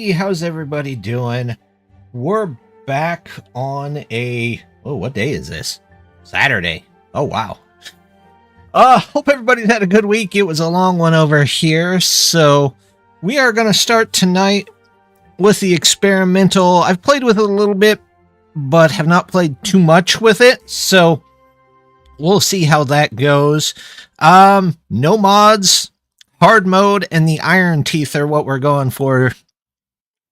Hey, how's everybody doing? We're back on a... Oh, what day is this? Saturday. Oh, wow. Hope everybody's had a good week. It was a long one over here, so we are going to start tonight with the experimental. I've played with it a little bit, but have not played too much with it, so we'll see how that goes. No mods, hard mode, and the Ironteeth are what we're going for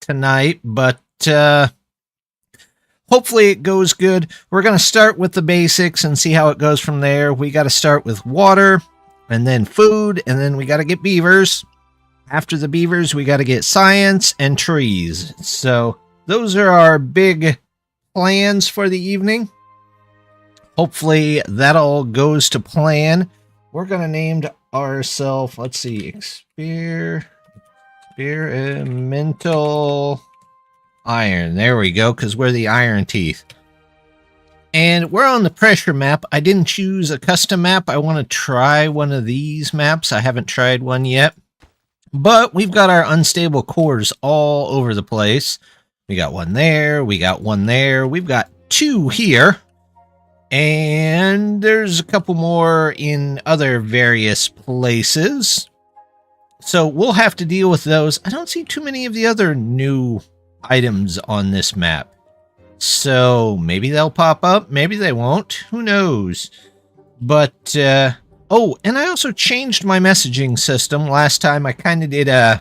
tonight, but hopefully it goes good. We're going to start with the basics and see how it goes from there. We got to start with water, and then food, and then we got to get beavers. After the beavers, we got to get science and trees. So those are our big plans for the evening. Hopefully that all goes to plan. We're going to name ourselves, let's see, experimental iron. There we go, because we're the Ironteeth. And we're on the pressure map. I didn't choose a custom map. I want to try one of these maps. I haven't tried one yet. But we've got our unstable cores all over the place. We got one there. We got one there. We've got two here. And there's a couple more in other various places. So we'll have to deal with those. I don't see too many of the other new items on this map. So maybe they'll pop up. Maybe they won't. Who knows? But, oh, and I also changed my messaging system. Last time I kind of did I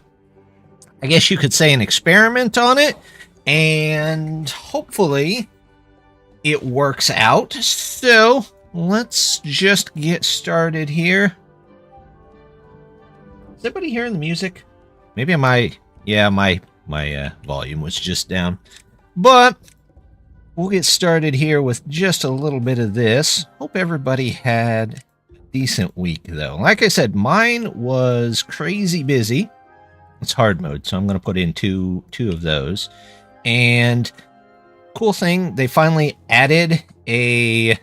guess you could say an experiment on it. And hopefully it works out. So let's just get started here. Is everybody hearing the music? Maybe my volume was just down. But we'll get started here with just a little bit of this. Hope everybody had a decent week, though. Like I said, mine was crazy busy. It's hard mode, so I'm going to put in two of those. And cool thing, they finally added a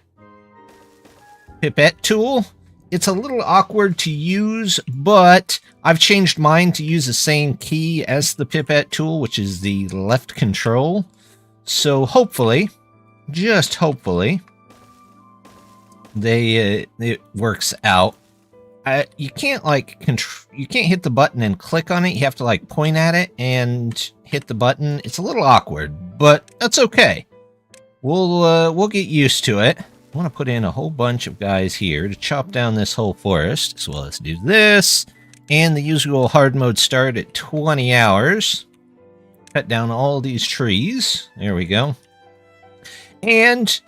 pipette tool. It's a little awkward to use, but I've changed mine to use the same key as the pipette tool, which is the left control. So hopefully, just hopefully, it works out. You can't you can't hit the button and click on it. You have to point at it and hit the button. It's a little awkward, but that's okay. We'll get used to it. I want to put in a whole bunch of guys here to chop down this whole forest. So let's do this. And the usual hard mode start at 20 hours. Cut down all these trees. There we go. And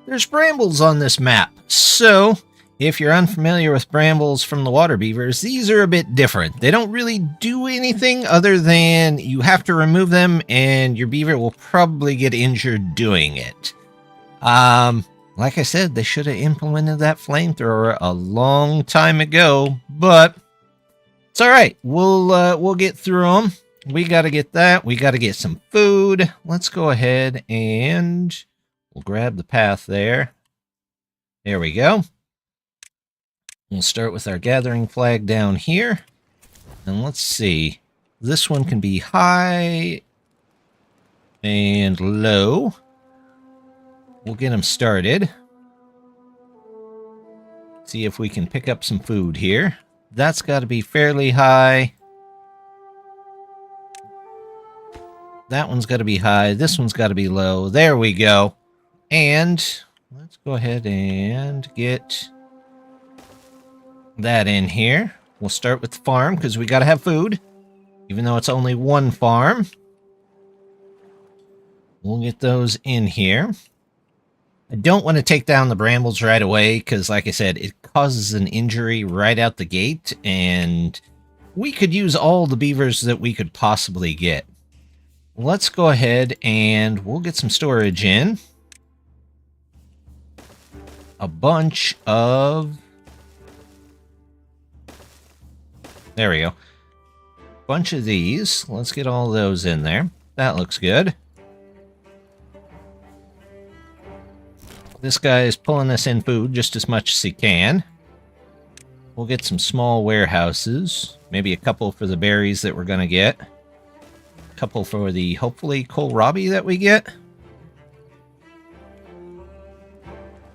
there's brambles on this map. So if you're unfamiliar with brambles from the water beavers, these are a bit different. They don't really do anything other than you have to remove them and your beaver will probably get injured doing it. Like I said, they should have implemented that flamethrower a long time ago, but it's all right. We'll get through them. We got to get that. We got to get some food. Let's go ahead and we'll grab the path there. There we go. We'll start with our gathering flag down here. And let's see. This one can be high and low. We'll get them started. See if we can pick up some food here. That's got to be fairly high. That one's got to be high. This one's got to be low. There we go. And let's go ahead and get that in here. We'll start with the farm because we got to have food. Even though it's only one farm. We'll get those in here. I don't want to take down the brambles right away because, like I said, it causes an injury right out the gate, and we could use all the beavers that we could possibly get. Let's go ahead and we'll get some storage in. A bunch of... There we go. Bunch of these. Let's get all those in there. That looks good. This guy is pulling us in food just as much as he can. We'll get some small warehouses. Maybe a couple for the berries that we're going to get. couple for the, hopefully, kohlrabi that we get.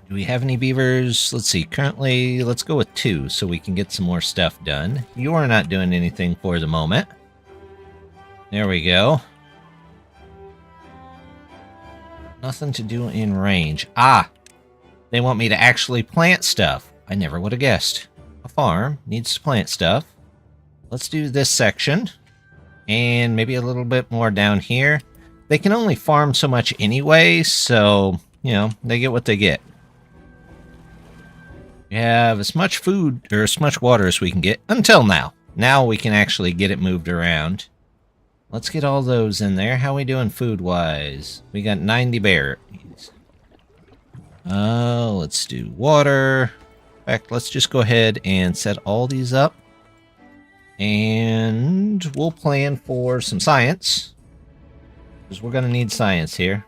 Do we have any beavers? Let's see. Currently, let's go with 2 so we can get some more stuff done. You are not doing anything for the moment. There we go. Nothing to do in range. Ah! They want me to actually plant stuff. I never would have guessed. A farm needs to plant stuff. Let's do this section. And maybe a little bit more down here. They can only farm so much anyway, so, you know, they get what they get. We have as much food, or as much water as we can get, until now. Now we can actually get it moved around. Let's get all those in there. How are we doing food-wise? We got 90 berries. Let's do water. In fact, let's just go ahead and set all these up. And we'll plan for some science. Because we're going to need science here.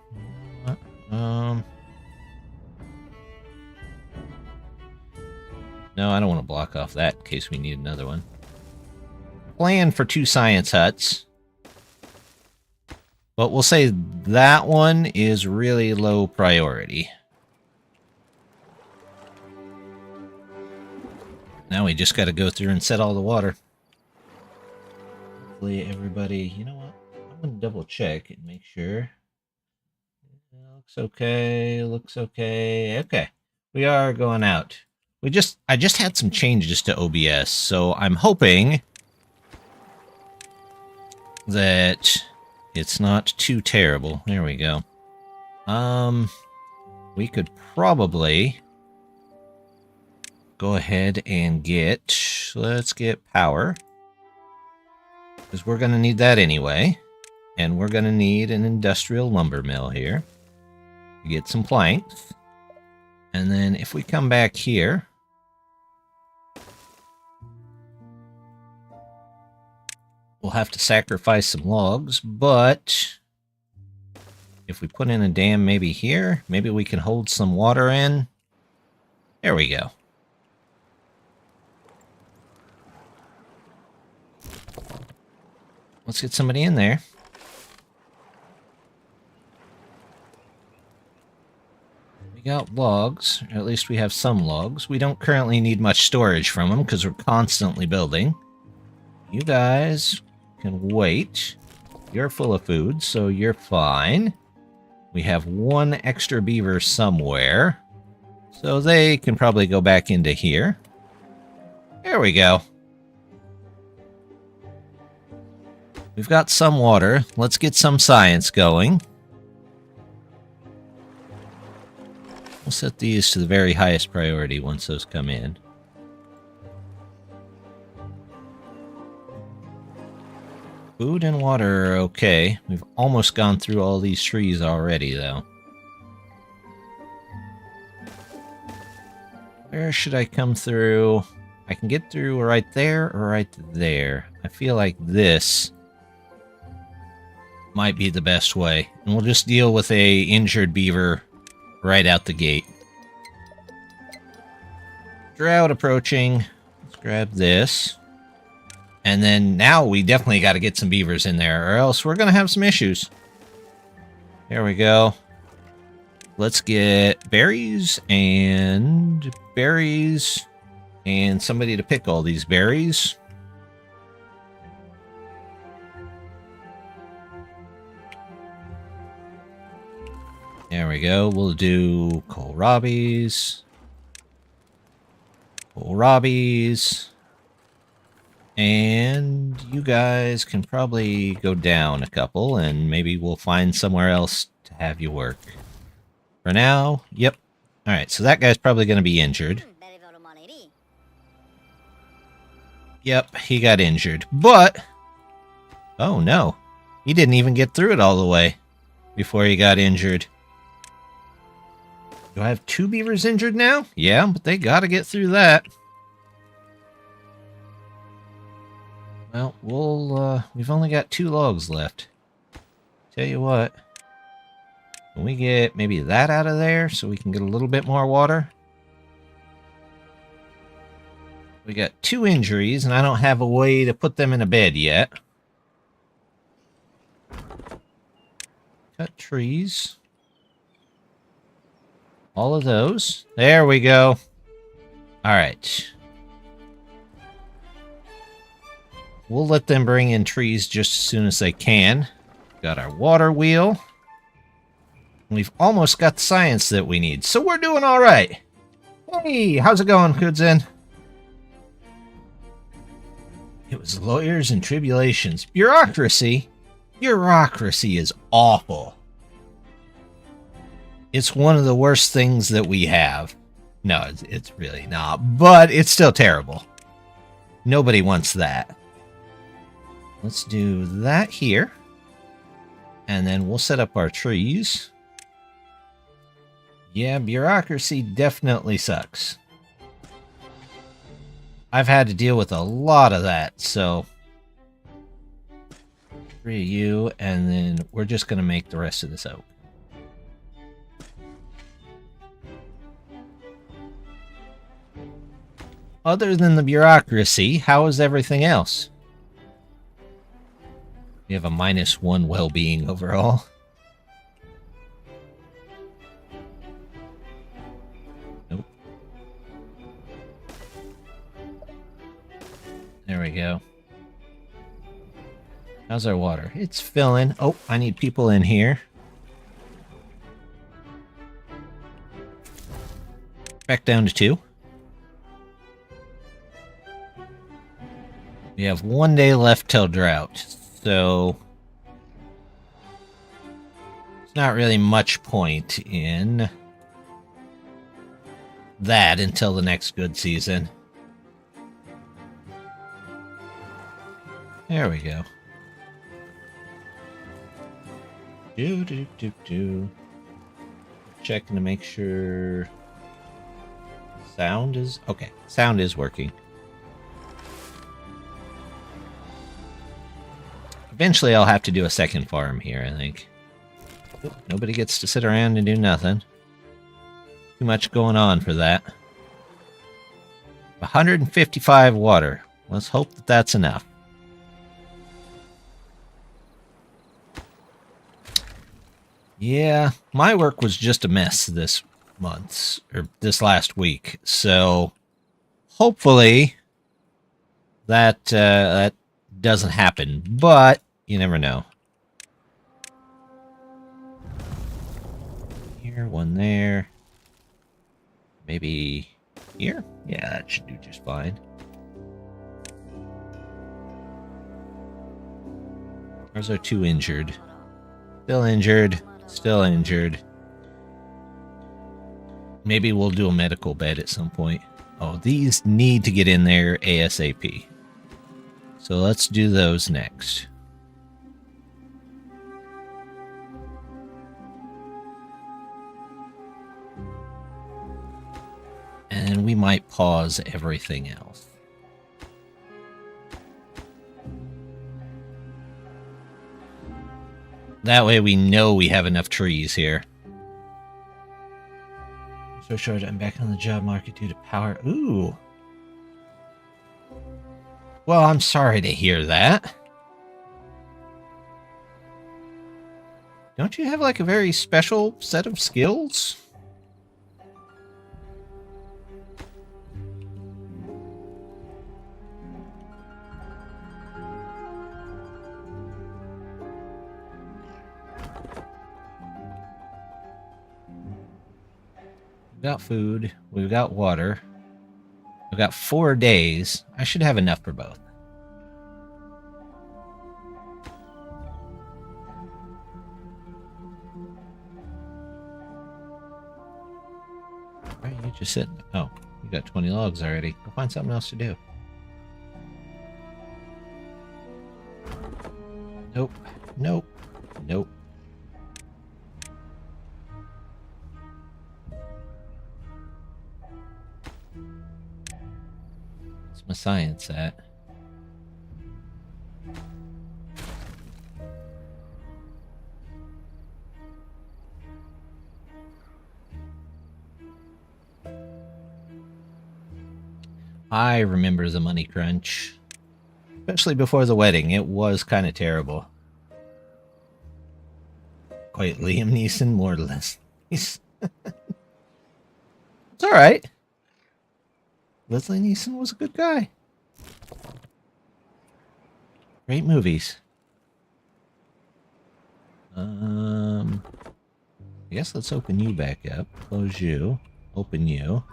No, I don't want to block off that in case we need another one. Plan for 2 science huts. But we'll say that one is really low priority. Now we just got to go through and set all the water. Hopefully everybody... You know what? I'm going to double check and make sure. Looks okay. Looks okay. Okay. We are going out. I just had some changes to OBS, so I'm hoping that it's not too terrible. There we go. We could probably go ahead and let's get power. Because we're going to need that anyway. And we're going to need an industrial lumber mill here. To get some planks. And then if we come back here... We'll have to sacrifice some logs, but if we put in a dam maybe here, maybe we can hold some water in. There we go. Let's get somebody in there. We got logs, or at least we have some logs. We don't currently need much storage from them because we're constantly building. You guys can wait. You're full of food, so you're fine. We have 1 extra beaver somewhere, so they can probably go back into here. There we go. We've got some water. Let's get some science going. We'll set these to the very highest priority once those come in. Food and water are okay. We've almost gone through all these trees already, though. Where should I come through? I can get through right there or right there. I feel like this might be the best way. And we'll just deal with a injured beaver right out the gate. Drought approaching. Let's grab this. And then now we definitely got to get some beavers in there, or else we're going to have some issues. There we go. Let's get berries and somebody to pick all these berries. There we go. We'll do kohlrabis. And you guys can probably go down a couple, and maybe we'll find somewhere else to have you work. For now, yep. Alright, so that guy's probably going to be injured. Yep, he got injured. But, oh no, he didn't even get through it all the way before he got injured. Do I have 2 beavers injured now? Yeah, but they got to get through that. Well, we've only got 2 logs left. Tell you what, can we get maybe that out of there so we can get a little bit more water? We got 2 injuries, and I don't have a way to put them in a bed yet. Cut trees. All of those. There we go. All right. We'll let them bring in trees just as soon as they can. Got our water wheel. We've almost got the science that we need, so we're doing all right. Hey, how's it going, Kudzen? It was lawyers and tribulations. Bureaucracy? Bureaucracy is awful. It's one of the worst things that we have. No, it's really not, but it's still terrible. Nobody wants that. Let's do that here. And then we'll set up our trees. Yeah, bureaucracy definitely sucks. I've had to deal with a lot of that, so 3 of you, and then we're just going to make the rest of this oak. Other than the bureaucracy, how is everything else? We have a -1 well-being overall. Nope. There we go. How's our water? It's filling. Oh, I need people in here. Back down to 2. We have 1 day left till drought, so there's not really much point in that until the next good season. There we go. Checking to make sure sound is okay. Sound is working. Eventually, I'll have to do a second farm here, I think. Nobody gets to sit around and do nothing. Too much going on for that. 155 water. Let's hope that that's enough. Yeah, my work was just a mess this month, or this last week, so hopefully that that doesn't happen, but you never know. Here, one there. Maybe here? Yeah, that should do just fine. Ours are 2 injured. Still injured. Still injured. Maybe we'll do a medical bed at some point. Oh, these need to get in there ASAP. So let's do those next. And we might pause everything else. That way we know we have enough trees here. So short, I'm back on the job market due to power. Ooh. Well, I'm sorry to hear that. Don't you have like a very special set of skills? We've got food. We've got water. We've got 4 days. I should have enough for both. Why are you just sitting? Oh, you got 20 logs already. Go find something else to do. Nope. Nope. Nope. My science at? I remember the money crunch. Especially before the wedding. It was kind of terrible. Quite Liam Neeson, more or less. It's alright. Leslie Neeson was a good guy. Great movies. I guess let's open you back up. Close you. Open you.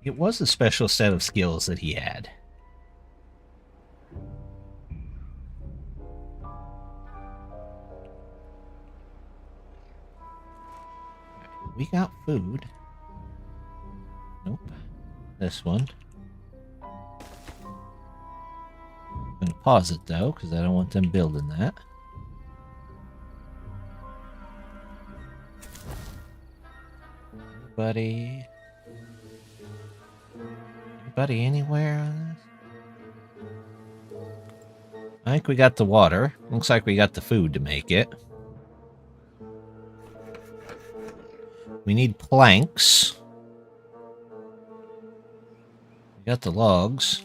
It was a special set of skills that he had. We got food. Nope. This one. I'm going to pause it, though, because I don't want them building that. Anybody anywhere on this? I think we got the water. Looks like we got the food to make it. We need planks. We got the logs.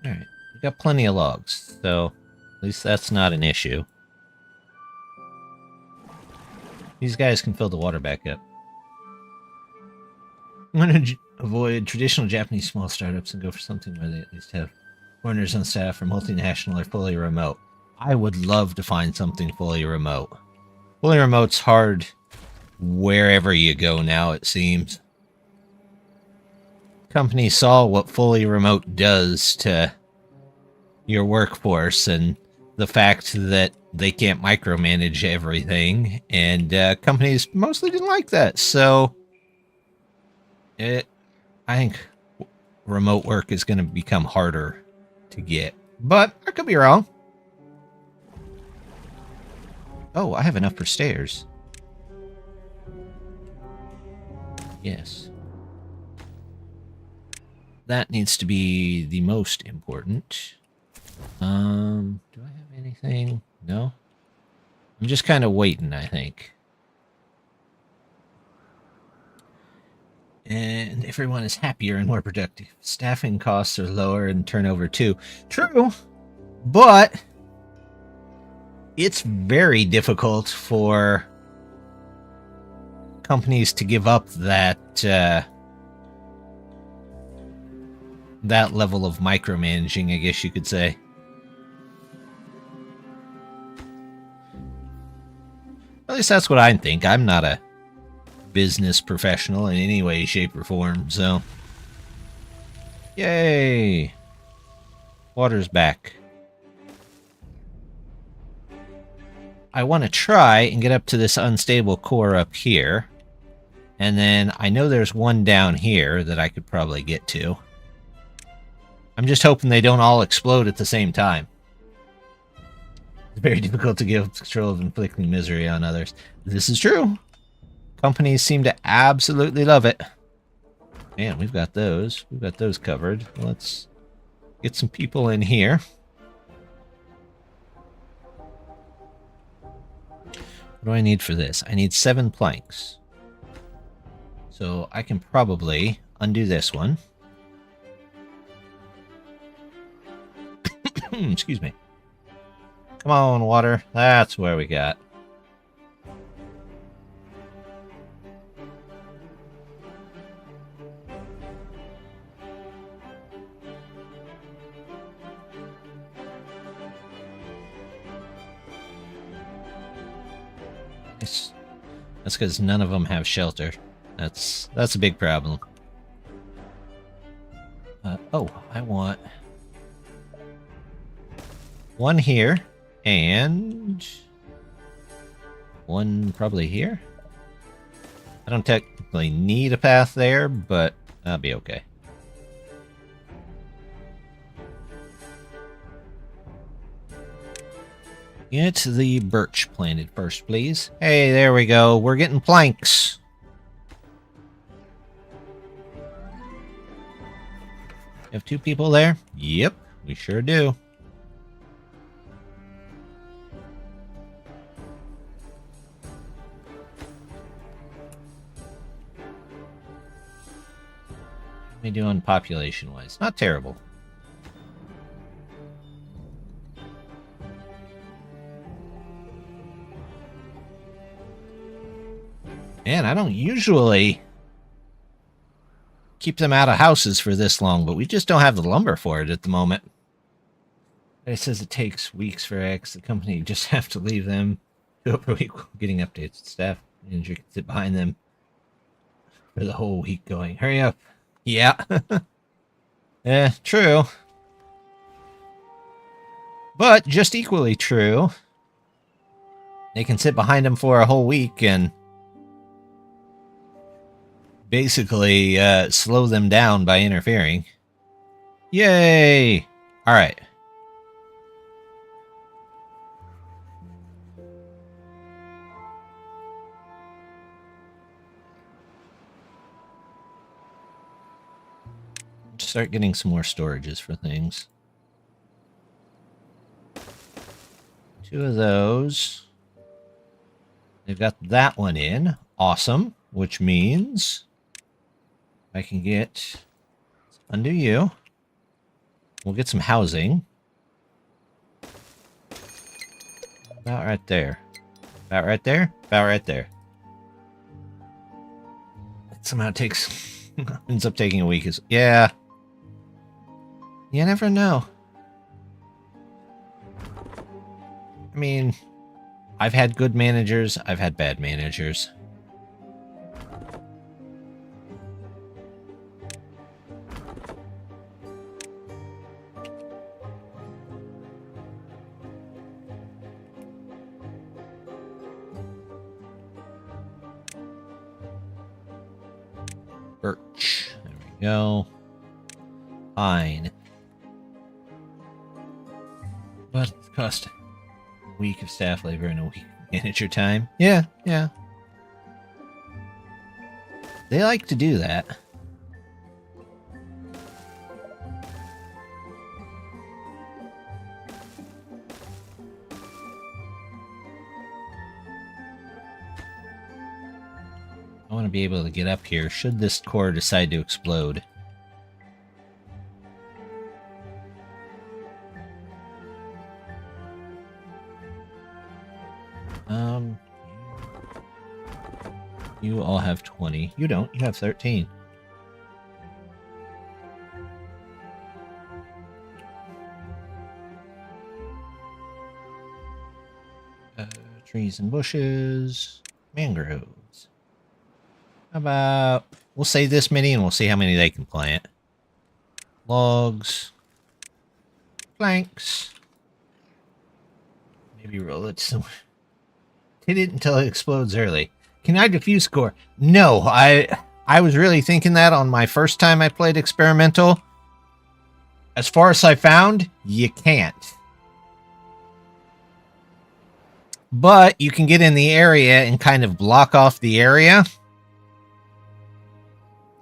Alright, we got plenty of logs, so at least that's not an issue. These guys can fill the water back up. I'm going to avoid traditional Japanese small startups and go for something where they at least have foreigners on staff or multinational or fully remote. I would love to find something fully remote. Fully remote's hard wherever you go now, it seems. Companies saw what fully remote does to your workforce and the fact that they can't micromanage everything, and companies mostly didn't like that, so I think remote work is going to become harder to get, but I could be wrong. Oh, I have enough for stairs. Yes. That needs to be the most important. Do I have anything? No? I'm just kind of waiting, I think. And everyone is happier and more productive. Staffing costs are lower and turnover too. True, but it's very difficult for companies to give up that that level of micromanaging, I guess you could say. At least that's what I think. I'm not a business professional in any way, shape, or form, so... Yay! Water's back. I want to try and get up to this unstable core up here. And then I know there's one down here that I could probably get to. I'm just hoping they don't all explode at the same time. It's very difficult to give control of inflicting misery on others. This is true. Companies seem to absolutely love it. Man, we've got those. We've got those covered. Let's get some people in here. What do I need for this? I need 7 planks. So I can probably undo this one. Excuse me. Come on, water. That's where we got. That's because none of them have shelter. That's a big problem. Oh, I want one here and one probably here. I don't technically need a path there, but that'll be okay. Get the birch planted first, please. Hey, there we go. We're getting planks. Have 2 people there? Yep, we sure do. What are we doing population-wise? Not terrible. Man, I don't usually keep them out of houses for this long, but we just don't have the lumber for it at the moment. It says it takes weeks for X. The company just have to leave them 2 per week getting updates. Staff manager can sit behind them for the whole week going, hurry up. Yeah. Yeah, true. But just equally true, they can sit behind them for a whole week and basically slow them down by interfering. Yay! Alright. Start getting some more storages for things. 2 of those. They've got that one in. Awesome. Which means I can get... undo you. We'll get some housing. About right there. About right there? About right there. It somehow takes... ends up taking a week. Yeah. You never know. I mean, I've had good managers, I've had bad managers. Birch. There we go. Pine. But it's cost a week of staff labor and a week of manager time. Yeah, yeah. They like to do that. I want to be able to get up here should this core decide to explode. You all have 20. You don't. You have 13. Trees and bushes. Mangroves. How about... we'll say this many and we'll see how many they can plant. Logs. Planks. Maybe roll it somewhere. Hit it until it explodes early. Can I diffuse core? No, I was really thinking that on my first time I played experimental. As far as I found, you can't. But you can get in the area and kind of block off the area.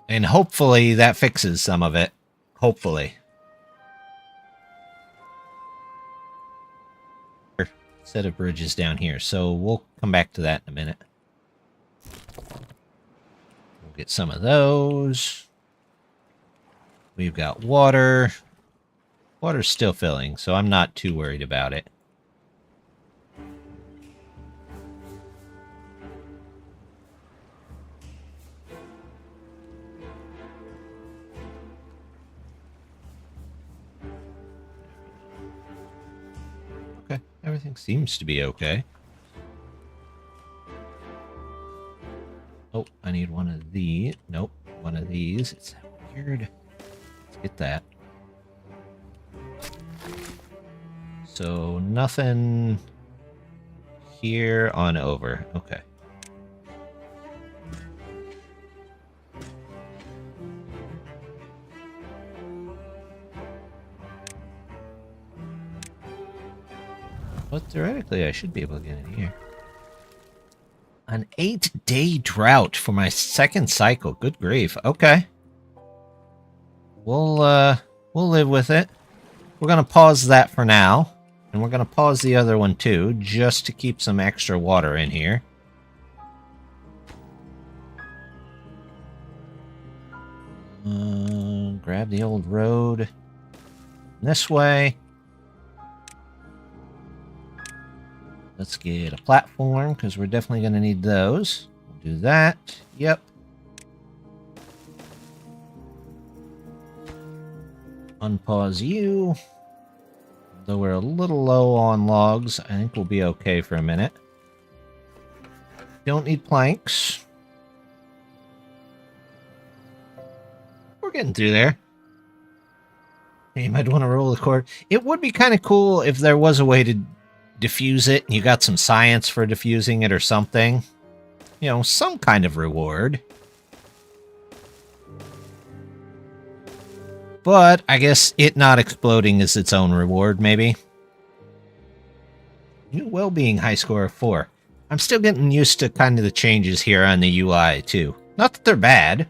And hopefully that fixes some of it. Hopefully. Set of bridges down here, so we'll come back to that in a minute. We'll get some of those. We've got water. Water's still filling, so I'm not too worried about it. Okay, everything seems to be okay. Oh, I need one of these. Nope, one of these. It's weird. Let's get that. So nothing here on over. Okay. But theoretically, I should be able to get in here. An 8-day drought for my second cycle. Good grief. Okay. We'll We'll live with it. We're going to pause that for now. And we're going to pause the other one too, just to keep some extra water in here. Grab the old road. This way. Let's get a platform, because we're definitely going to need those. We'll do that. Yep. Unpause you. Though we're a little low on logs, I think we'll be okay for a minute. Don't need planks. We're getting through there. You might want to roll the cord. It would be kind of cool if there was a way to diffuse it and you got some science for diffusing it or something. You know, some kind of reward. But I guess it not exploding is its own reward, maybe. New well-being high score of 4. I'm still getting used to kind of the changes here on the UI, too. Not that they're bad.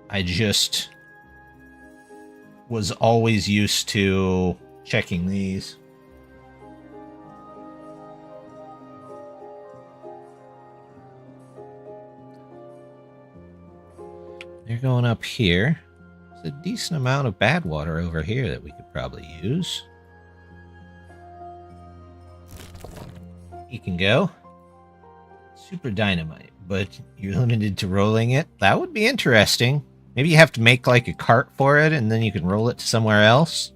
I just was always used to checking these. They're going up here. There's a decent amount of bad water over here that we could probably use. You can go. Super dynamite, but you're limited to rolling it. That would be interesting. Maybe you have to make like a cart for it and then you can roll it to somewhere else.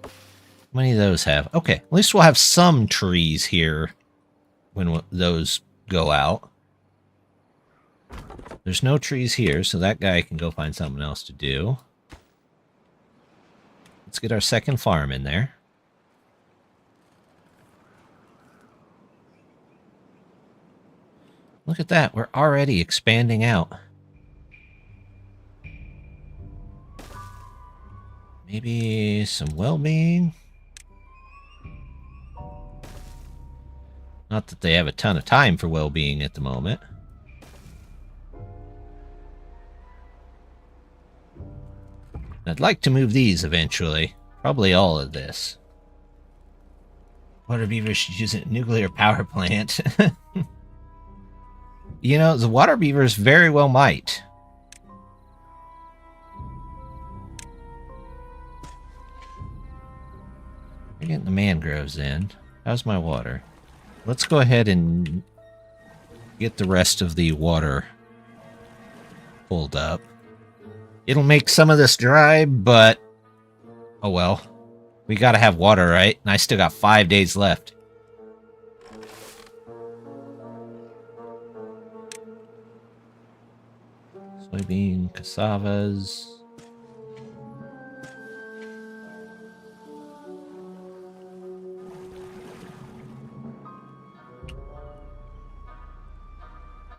How many of those have? Okay, at least we'll have some trees here when those go out. There's no trees here, so that guy can go find something else to do. Let's get our second farm in there. Look at that, we're already expanding out. Maybe some well-being. Not that they have a ton of time for well-being at the moment. I'd like to move these eventually. Probably all of this. Water beavers should use a nuclear power plant. You know, the water beavers very well might. We're getting the mangroves in. How's my water? Let's go ahead and get the rest of the water pulled up. It'll make some of this dry, but oh well. We gotta have water, right? And I still got 5 days left. Soybean, cassavas.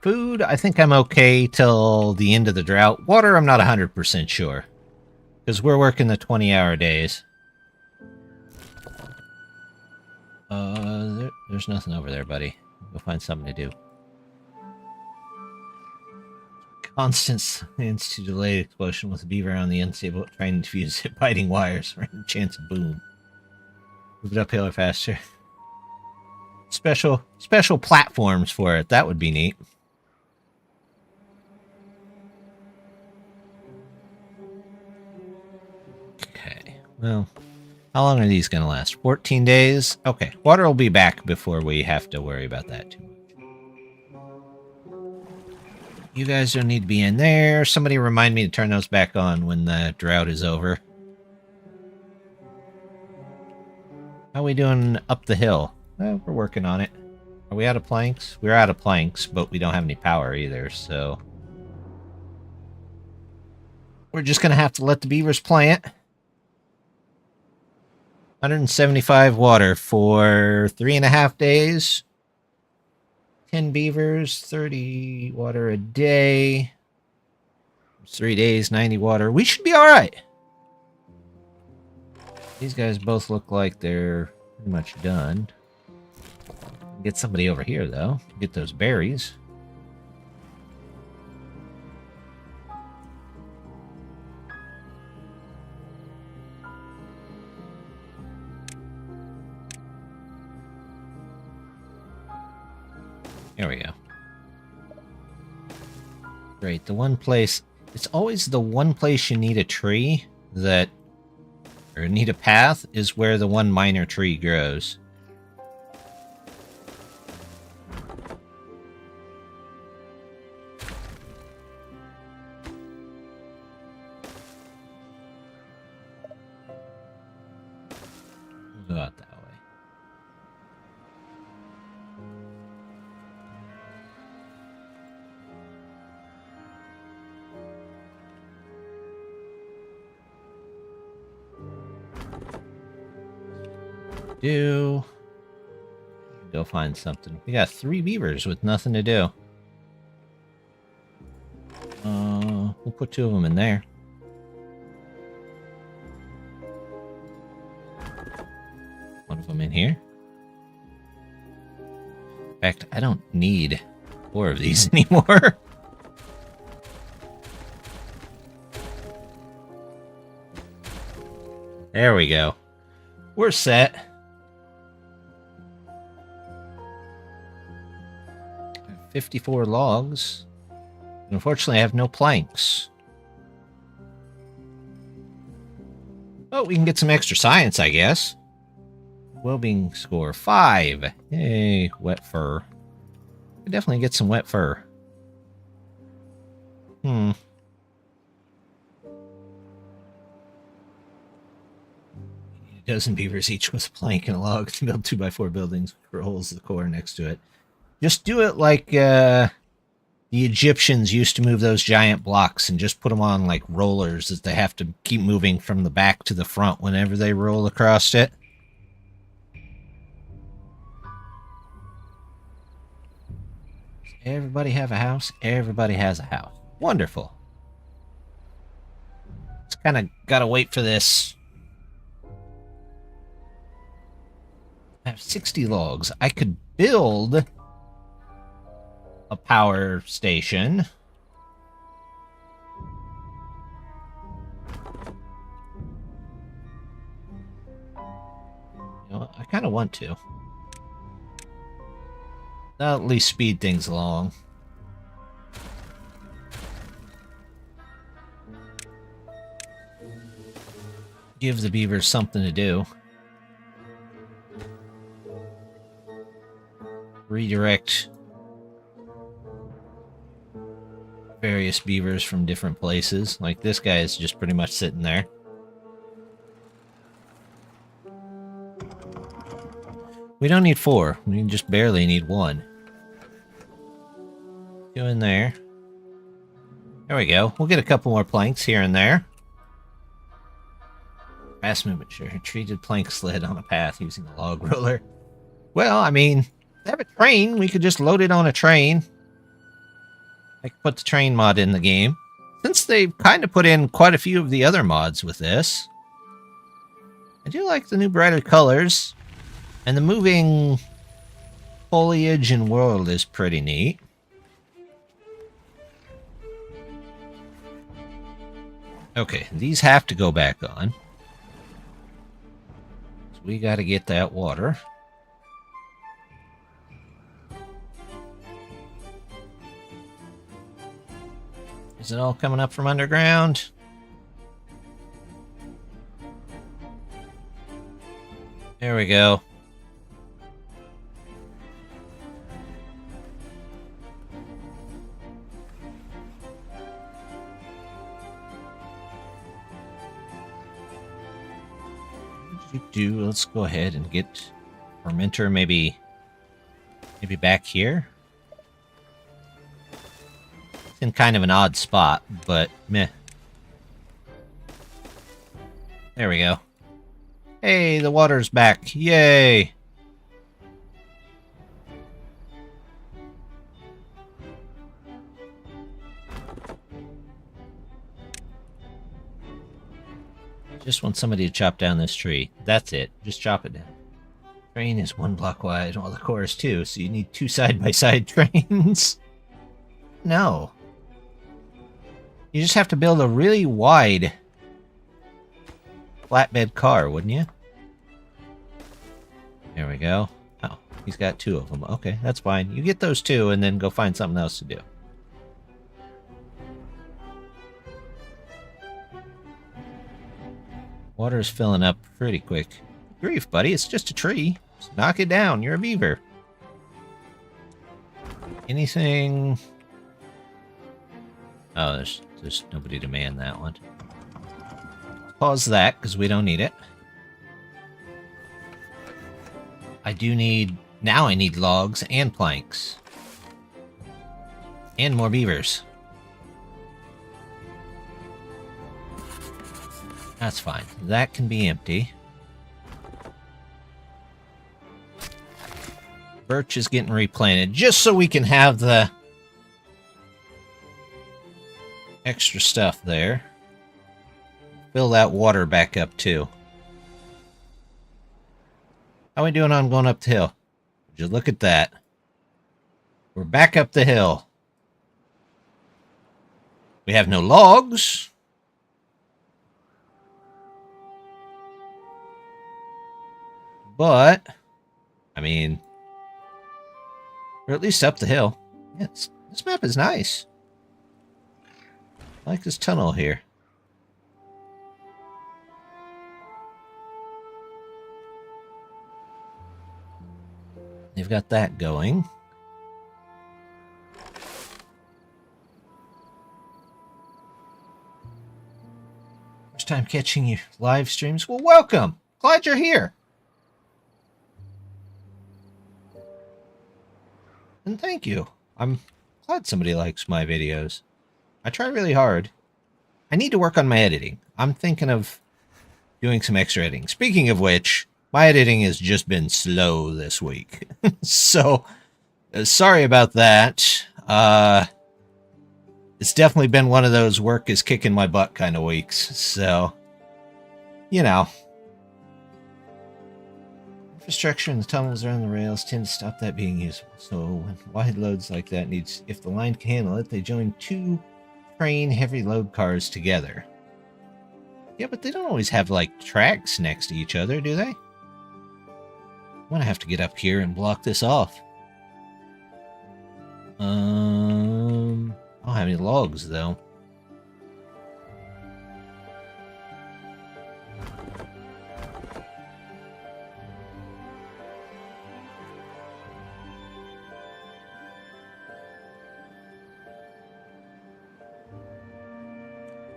Food, I think I'm okay till the end of the drought. Water, I'm not 100% sure. Because we're working the 20-hour days. There's nothing over there, buddy. Go find something to do. Constant science to delay explosion with a beaver on the unstable, trying to defuse it, biting wires. Random chance of boom. Move it uphill or faster. Special platforms for it. That would be neat. Okay, well, how long are these going to last? 14 days? Okay, water will be back before we have to worry about that too much. You guys don't need to be in there. Somebody remind me to turn those back on when the drought is over. How are we doing up the hill? Well, we're working on it. Are we out of planks? We're out of planks, but we don't have any power either, so... we're just going to have to let the beavers plant. 175 water for 3.5 days. 10 beavers, 30 water a day. 3 days, 90 water. We should be alright. These guys both look like they're pretty much done. Get somebody over here, though. Get those berries. Here we go. Great, the one place... It's always the one place you need a tree that... or need a path is where the one minor tree grows. We'll go out that way. Go find something. We got 3 beavers with nothing to do. We'll put 2 of them in there. One of them in here. In fact, I don't need 4 of these anymore. There we go. We're set. I have 54 logs. Unfortunately, I have no planks. Oh, we can get some extra science, I guess. Well-being score 5. Hey, wet fur. We definitely get some wet fur. A dozen beavers each with a plank and a log to build 2x4 buildings for holes in the core next to it. Just do it like the Egyptians used to move those giant blocks and just put them on like rollers that they have to keep moving from the back to the front whenever they roll across it. Everybody have a house? Everybody has a house. Wonderful. Just kind of gotta wait for this. I have 60 logs. I could build a power station. You know, I kind of want to. That'll at least speed things along. Give the beavers something to do. Redirect various beavers from different places. Like this guy is just pretty much sitting there. We don't need 4. We just barely need 1. Go in there. There we go. We'll get a couple more planks here and there. Fast movement, sure. Treated plank sled on a path using a log roller. Well, I mean, they have a train. We could just load it on a train. I could put the train mod in the game. Since they've kind of put in quite a few of the other mods with this. I do like the new brighter colors. And the moving foliage and world is pretty neat. Okay, these have to go back on. So we got to get that water. Is it all coming up from underground? There we go. Let's go ahead and get fermenter maybe back here. It's in kind of an odd spot, but meh. There we go. Hey, the water's back. Yay! Just want somebody to chop down this tree. That's it. Just chop it down. Train is 1 block wide, while the core is 2, so you need 2 side-by-side trains. No. You just have to build a really wide flatbed car, wouldn't you? There we go. Oh, He's got 2 of them. Okay, that's fine. You get those 2 and then go find something else to do. Water's filling up pretty quick. Grief, buddy. It's just a tree. Just knock it down. You're a beaver. Anything... Oh, there's nobody to man that one. Pause that, because we don't need it. I do need... Now I need logs and planks. And more beavers. That's fine. That can be empty. Birch is getting replanted, just so we can have the extra stuff there. Fill that water back up, too. How are we doing on going up the hill? Just look at that. We're back up the hill. We have no logs. But, I mean, we're at least up the hill. Yeah, this map is nice. I like this tunnel here. They've got that going. First time catching you live streams. Well, welcome. Glad you're here. And thank you. I'm glad somebody likes my videos. I try really hard. I need to work on my editing. I'm thinking of doing some extra editing. Speaking of which, my editing has just been slow this week. So, sorry about that. It's definitely been one of those work is kicking my butt kind of weeks. So, you know. Infrastructure and the tunnels around the rails tend to stop that being useful. So when wide loads like that needs, if the line can handle it, they join 2 train heavy load cars together. Yeah, but they don't always have like tracks next to each other, do they? I'm gonna have to get up here and block this off. I don't have any logs though.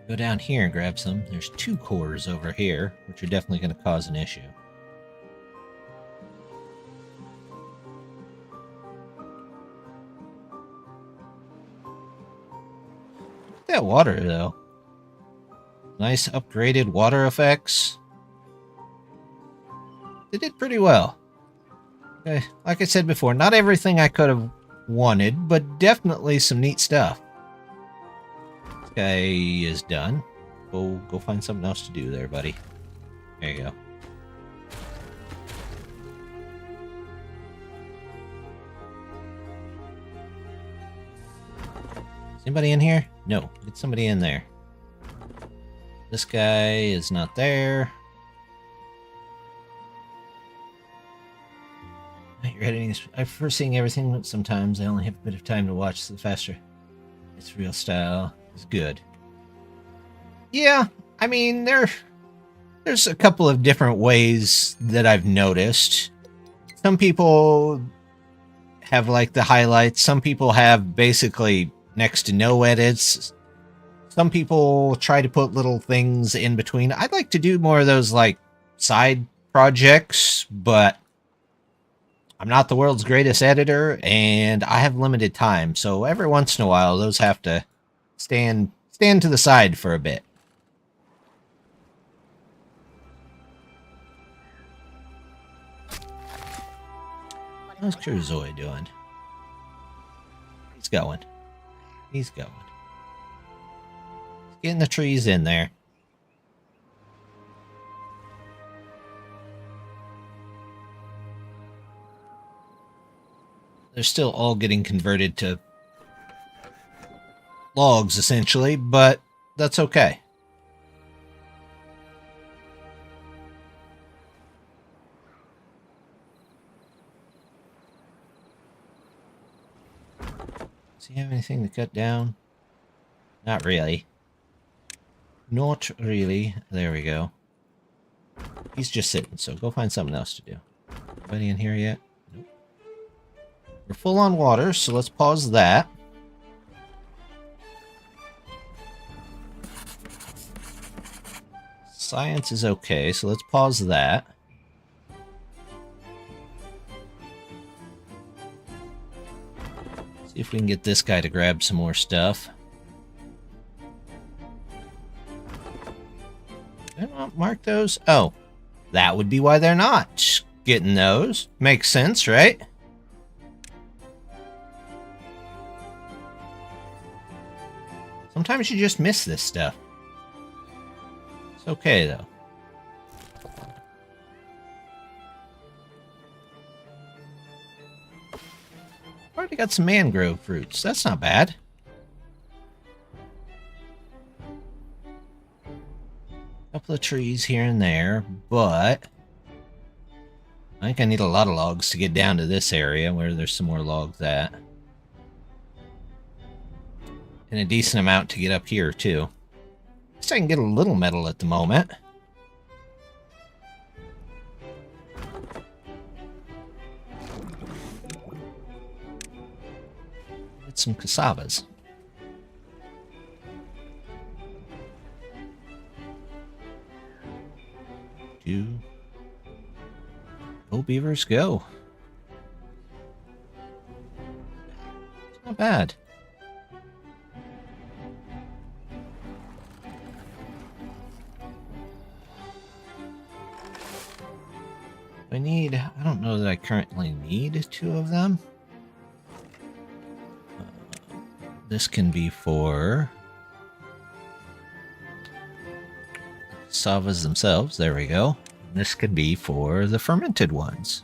Go down here and grab some. There's 2 cores over here, which are definitely going to cause an issue. Look at that water, though. Nice upgraded water effects. They did pretty well. Okay, like I said before, not everything I could have wanted, but definitely some neat stuff. Guy is done. Go find something else to do there, buddy. There you go. Is anybody in here? No. Get somebody in there. This guy is not there. You're editing. I prefer seeing everything, but sometimes I only have a bit of time to watch, so the faster it's real style. Is good. Yeah, I mean, there's a couple of different ways that I've noticed. Some people have like the highlights. Some people have basically next to no edits. Some people try to put little things in between. I'd like to do more of those like side projects, but I'm not the world's greatest editor and I have limited time. So every once in a while, those have to stand to the side for a bit. How's Kurzoi doing? He's going. He's going. He's getting the trees in there. They're still all getting converted to logs, essentially, but that's okay. Does he have anything to cut down? Not really. Not really. There we go. He's just sitting, so go find something else to do. Anybody in here yet? Nope. We're full on water, so let's pause that. Science is okay, so let's pause that. See if we can get this guy to grab some more stuff. Did I not mark those? Oh, that would be why they're not getting those. Makes sense, right? Sometimes you just miss this stuff. It's okay, though. Already got some mangrove fruits. That's not bad. Couple of trees here and there, but I think I need a lot of logs to get down to this area where there's some more logs at. And a decent amount to get up here, too. At least I can get a little metal at the moment. Get some cassavas. Go beavers, go. It's not bad. I don't know that I currently need 2 of them. This can be for cassavas themselves. There we go. And this could be for the fermented ones.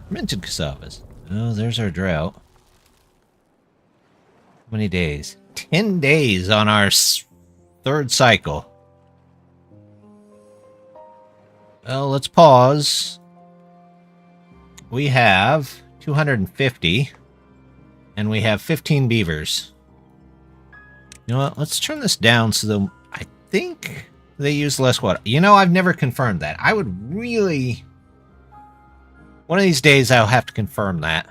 Fermented cassavas. Oh, there's our drought. How many days? 10 days on our 3rd cycle. Well, let's pause. We have 250. And we have 15 beavers. You know what? Let's turn this down so that I think they use less water. You know, I've never confirmed that. I would really... One of these days I'll have to confirm that.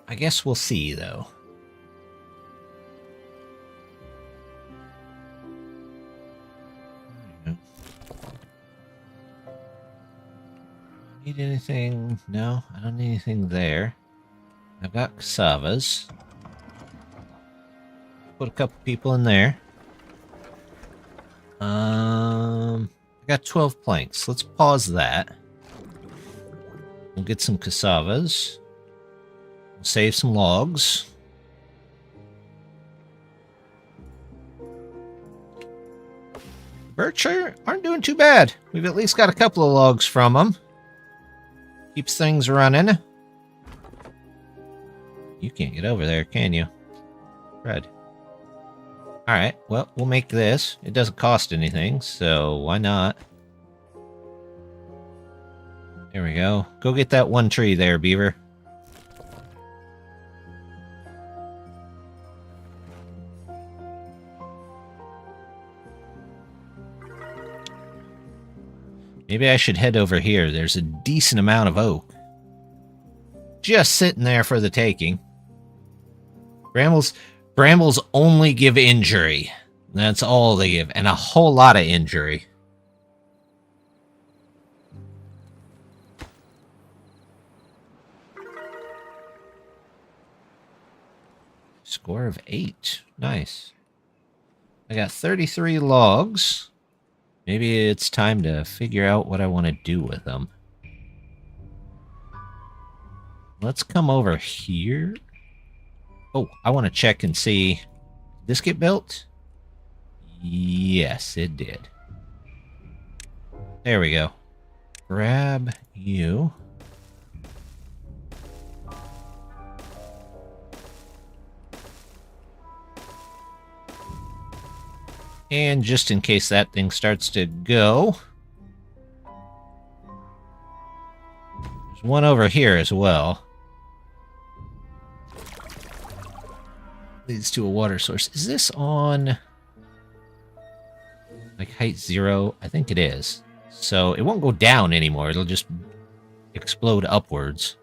I guess we'll see, though. Need anything? No, I don't need anything there. I've got cassavas. Put a couple people in there. I got 12 planks. Let's pause that. We'll get some cassavas. We'll save some logs. Birch aren't doing too bad. We've at least got a couple of logs from them. Keeps things running. You can't get over there, can you? Fred. Alright, well, we'll make this. It doesn't cost anything, so why not? There we go. Go get that one tree there, beaver. Maybe I should head over here. There's a decent amount of oak. Just sitting there for the taking. Brambles only give injury. That's all they give. And a whole lot of injury. Score of 8. Nice. I got 33 logs. Maybe it's time to figure out what I want to do with them. Let's come over here. Oh, I want to check and see. Did this get built? Yes, it did. There we go. Grab you. And just in case that thing starts to go, there's one over here as well. Leads to a water source. Is this on like height 0? I think it is. So it won't go down anymore. It'll just explode upwards.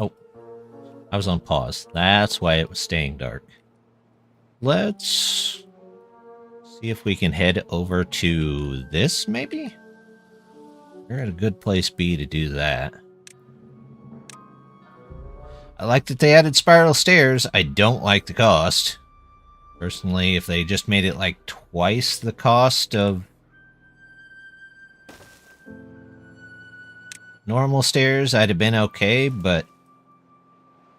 Oh, I was on pause. That's why it was staying dark. Let's see if we can head over to this, maybe? We're at a good place B to do that. I like that they added spiral stairs. I don't like the cost. Personally, if they just made it like twice the cost of normal stairs, I'd have been okay, but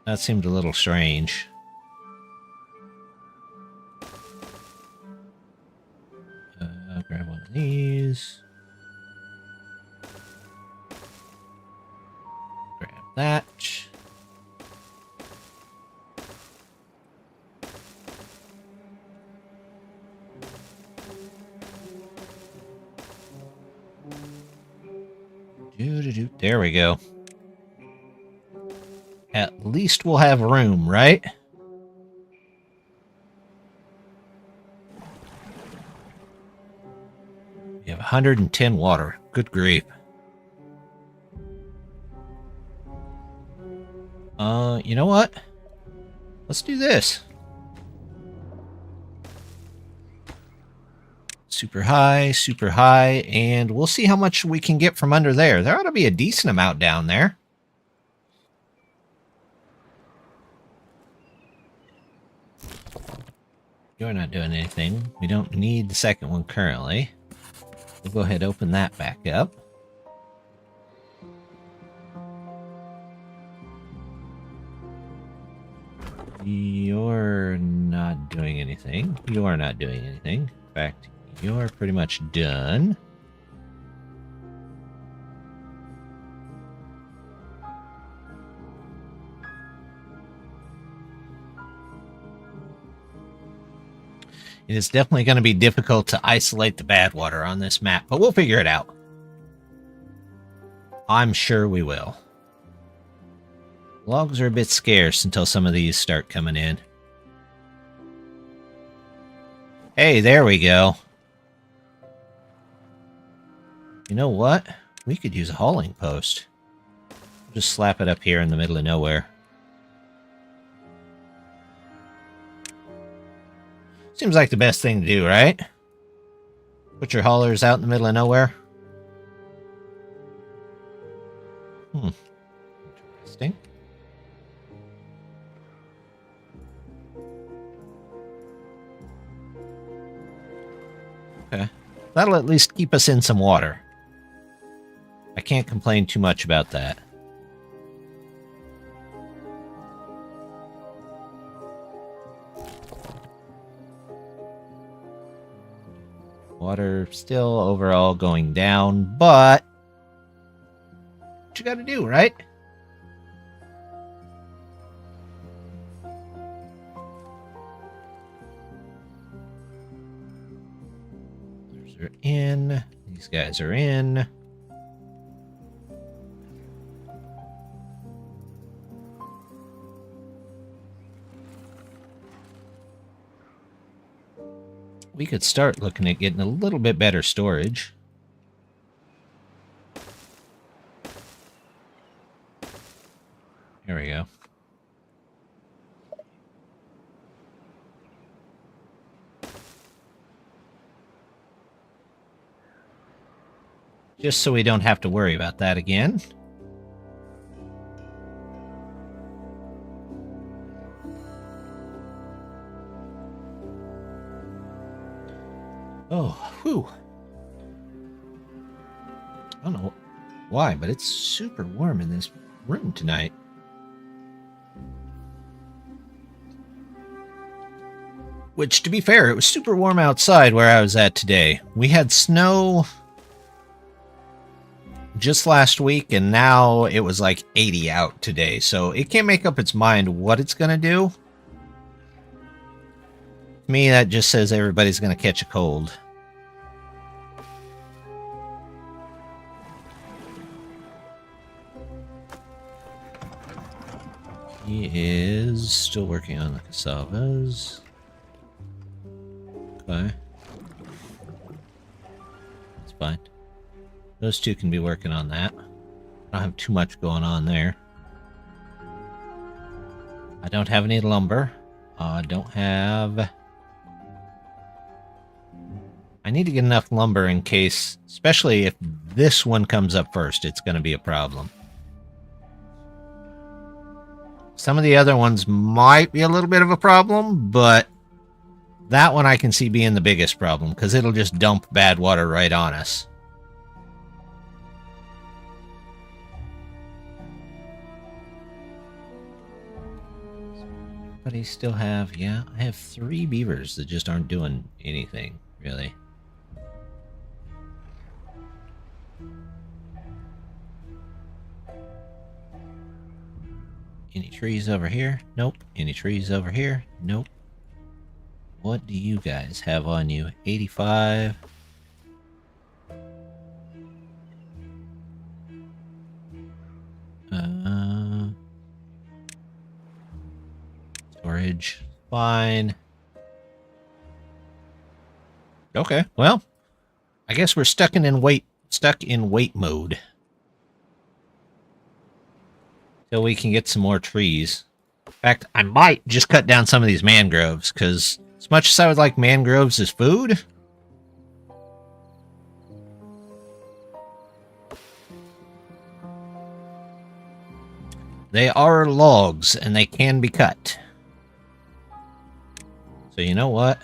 that seemed a little strange. Grab one of these. Grab that. There we go. At least we'll have room, right? We have 110 water. Good grief. You know what? Let's do this. Super high, and we'll see how much we can get from under there. There ought to be a decent amount down there. You're not doing anything. We don't need the second one currently. We'll go ahead and open that back up. You're not doing anything. You are not doing anything. In fact, you're pretty much done. It is definitely going to be difficult to isolate the bad water on this map, but we'll figure it out. I'm sure we will. Logs are a bit scarce until some of these start coming in. Hey, there we go. You know what? We could use a hauling post. Just slap it up here in the middle of nowhere. Seems like the best thing to do, right? Put your haulers out in the middle of nowhere. Interesting. Okay. That'll at least keep us in some water. I can't complain too much about that. Water still overall going down, but what you gotta do, right? Those are in. These guys are in. We could start looking at getting a little bit better storage. Here we go. Just so we don't have to worry about that again. Oh, whew. I don't know why, but it's super warm in this room tonight. Which, to be fair, it was super warm outside where I was at today. We had snow just last week, and now it was like 80 out today. So it can't make up its mind what it's going to do. To me, that just says everybody's going to catch a cold. He is still working on the cassavas. Okay. That's fine. Those two can be working on that. I don't have too much going on there. I don't have any lumber. I don't have... I need to get enough lumber in case, especially if this one comes up first, it's going to be a problem. Some of the other ones might be a little bit of a problem, but that one I can see being the biggest problem, because it'll just dump bad water right on us. But I still have, yeah, I have 3 beavers that just aren't doing anything, really. Any trees over here? Nope. Any trees over here? Nope. What do you guys have on you? 85. Storage. Fine. Okay, well, I guess we're stuck in wait mode. Till we can get some more trees. In fact, I might just cut down some of these mangroves, because as much as I would like mangroves as food, they are logs, and they can be cut. So you know what?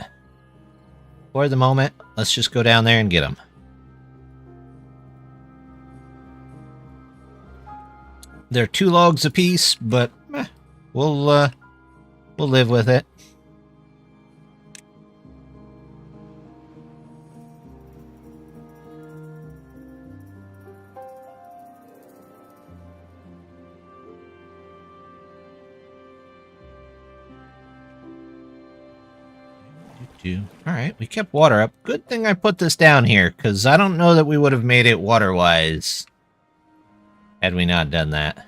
For the moment, let's just go down there and get them. They're 2 logs apiece, but we'll live with it. Alright, we kept water up. Good thing I put this down here, because I don't know that we would have made it water-wise had we not done that.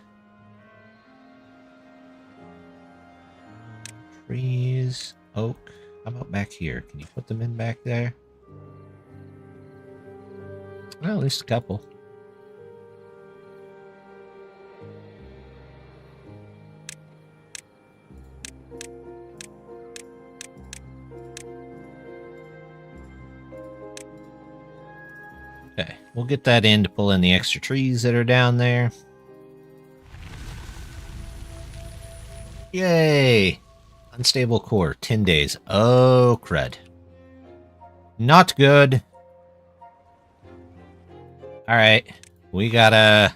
Trees, oak. How about back here? Can you put them in back there? Well, at least a couple. Okay, we'll get that in to pull in the extra trees that are down there. Yay! Unstable core, 10 days. Oh, crud. Not good. Alright, we gotta...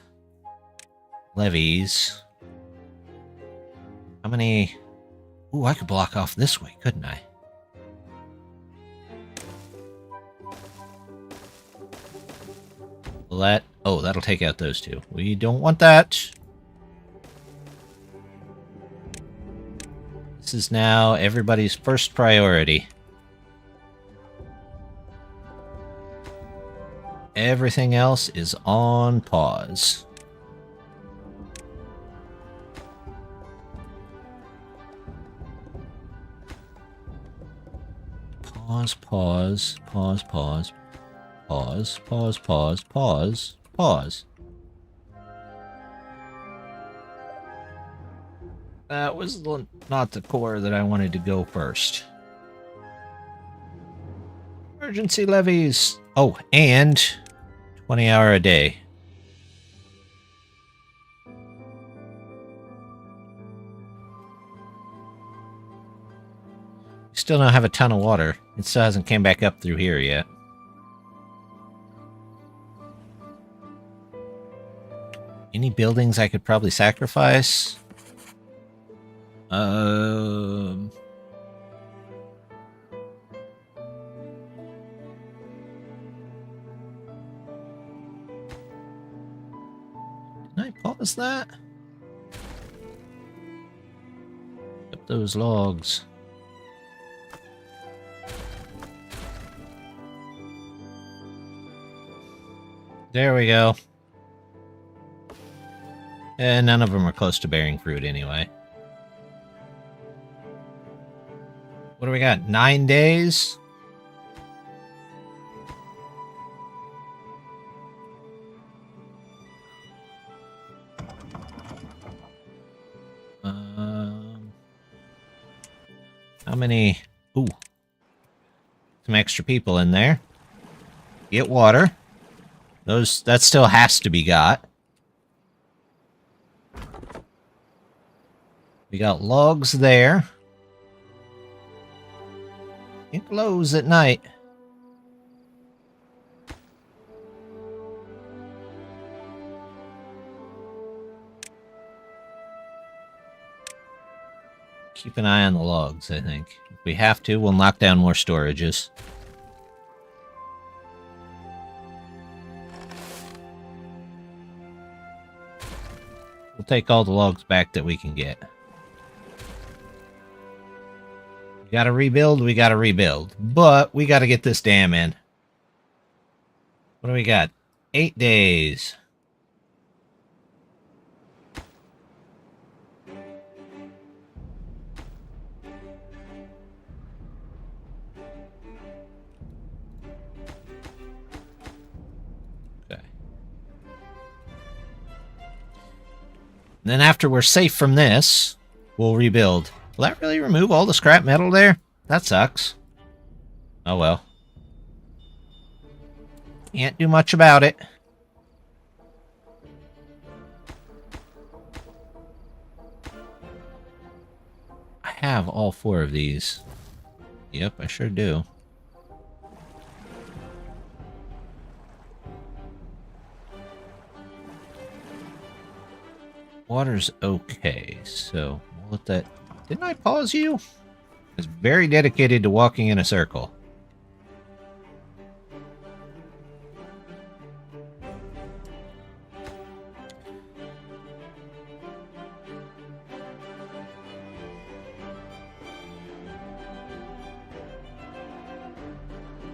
levies. How many... Ooh, I could block off this way, couldn't I? Oh, that'll take out those 2. We don't want that. This is now everybody's first priority. Everything else is on pause. Pause. That was not the core that I wanted to go first. Emergency levies. Oh, and 20 hour a day. We still don't have a ton of water. It still hasn't came back up through here yet. Any buildings I could probably sacrifice? Can I pause that? Up those logs. There we go. And none of them are close to bearing fruit anyway. What do we got? 9 days? How many? Ooh. Some extra people in there. Get water. That still has to be got. We got logs there. It glows at night. Keep an eye on the logs, I think. If we have to, we'll knock down more storages. We'll take all the logs back that we can get. We gotta rebuild, but we gotta get this dam in. What do we got? 8 days. Okay. And then after we're safe from this, we'll rebuild. Will that really remove all the scrap metal there? That sucks. Oh well. Can't do much about it. I have all 4 of these. Yep, I sure do. Water's okay, so we'll let that... Didn't I pause you? I was very dedicated to walking in a circle.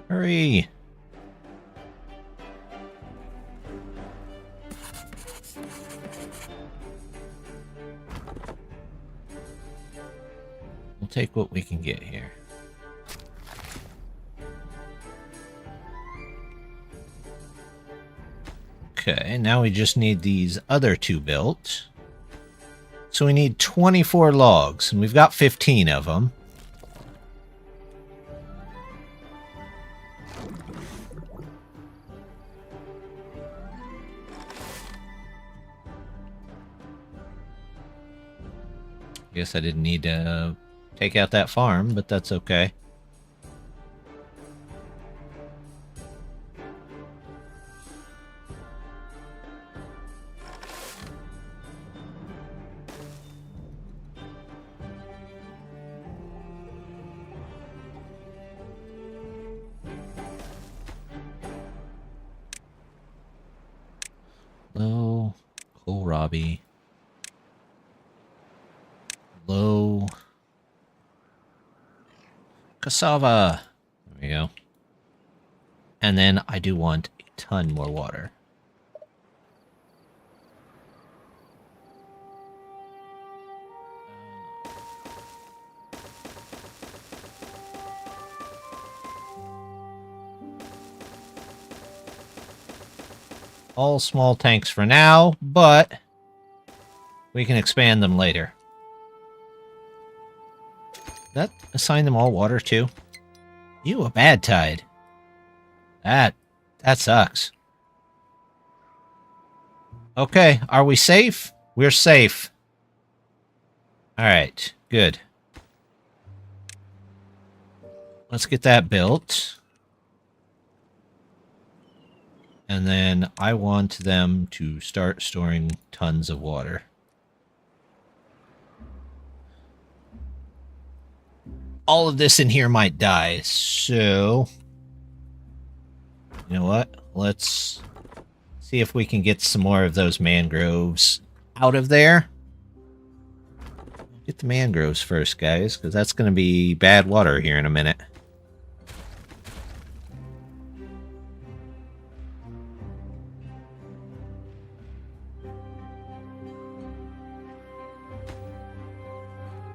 Hurry! We'll take what we can get here. Okay, now we just need these other 2 built. So we need 24 logs, and we've got 15 of them. Guess I didn't need to take out that farm, but that's okay. Low, kohlrabi. Low cassava. There we go. And then I do want a ton more water. All small tanks for now, but we can expand them later. That assign them all water too? You a bad tide. That sucks. Okay, are we safe? We're safe. Alright, good. Let's get that built. And then I want them to start storing tons of water. All of this in here might die, so... You know what? Let's See if we can get some more of those mangroves out of there. Get the mangroves first, guys, because that's going to be bad water here in a minute.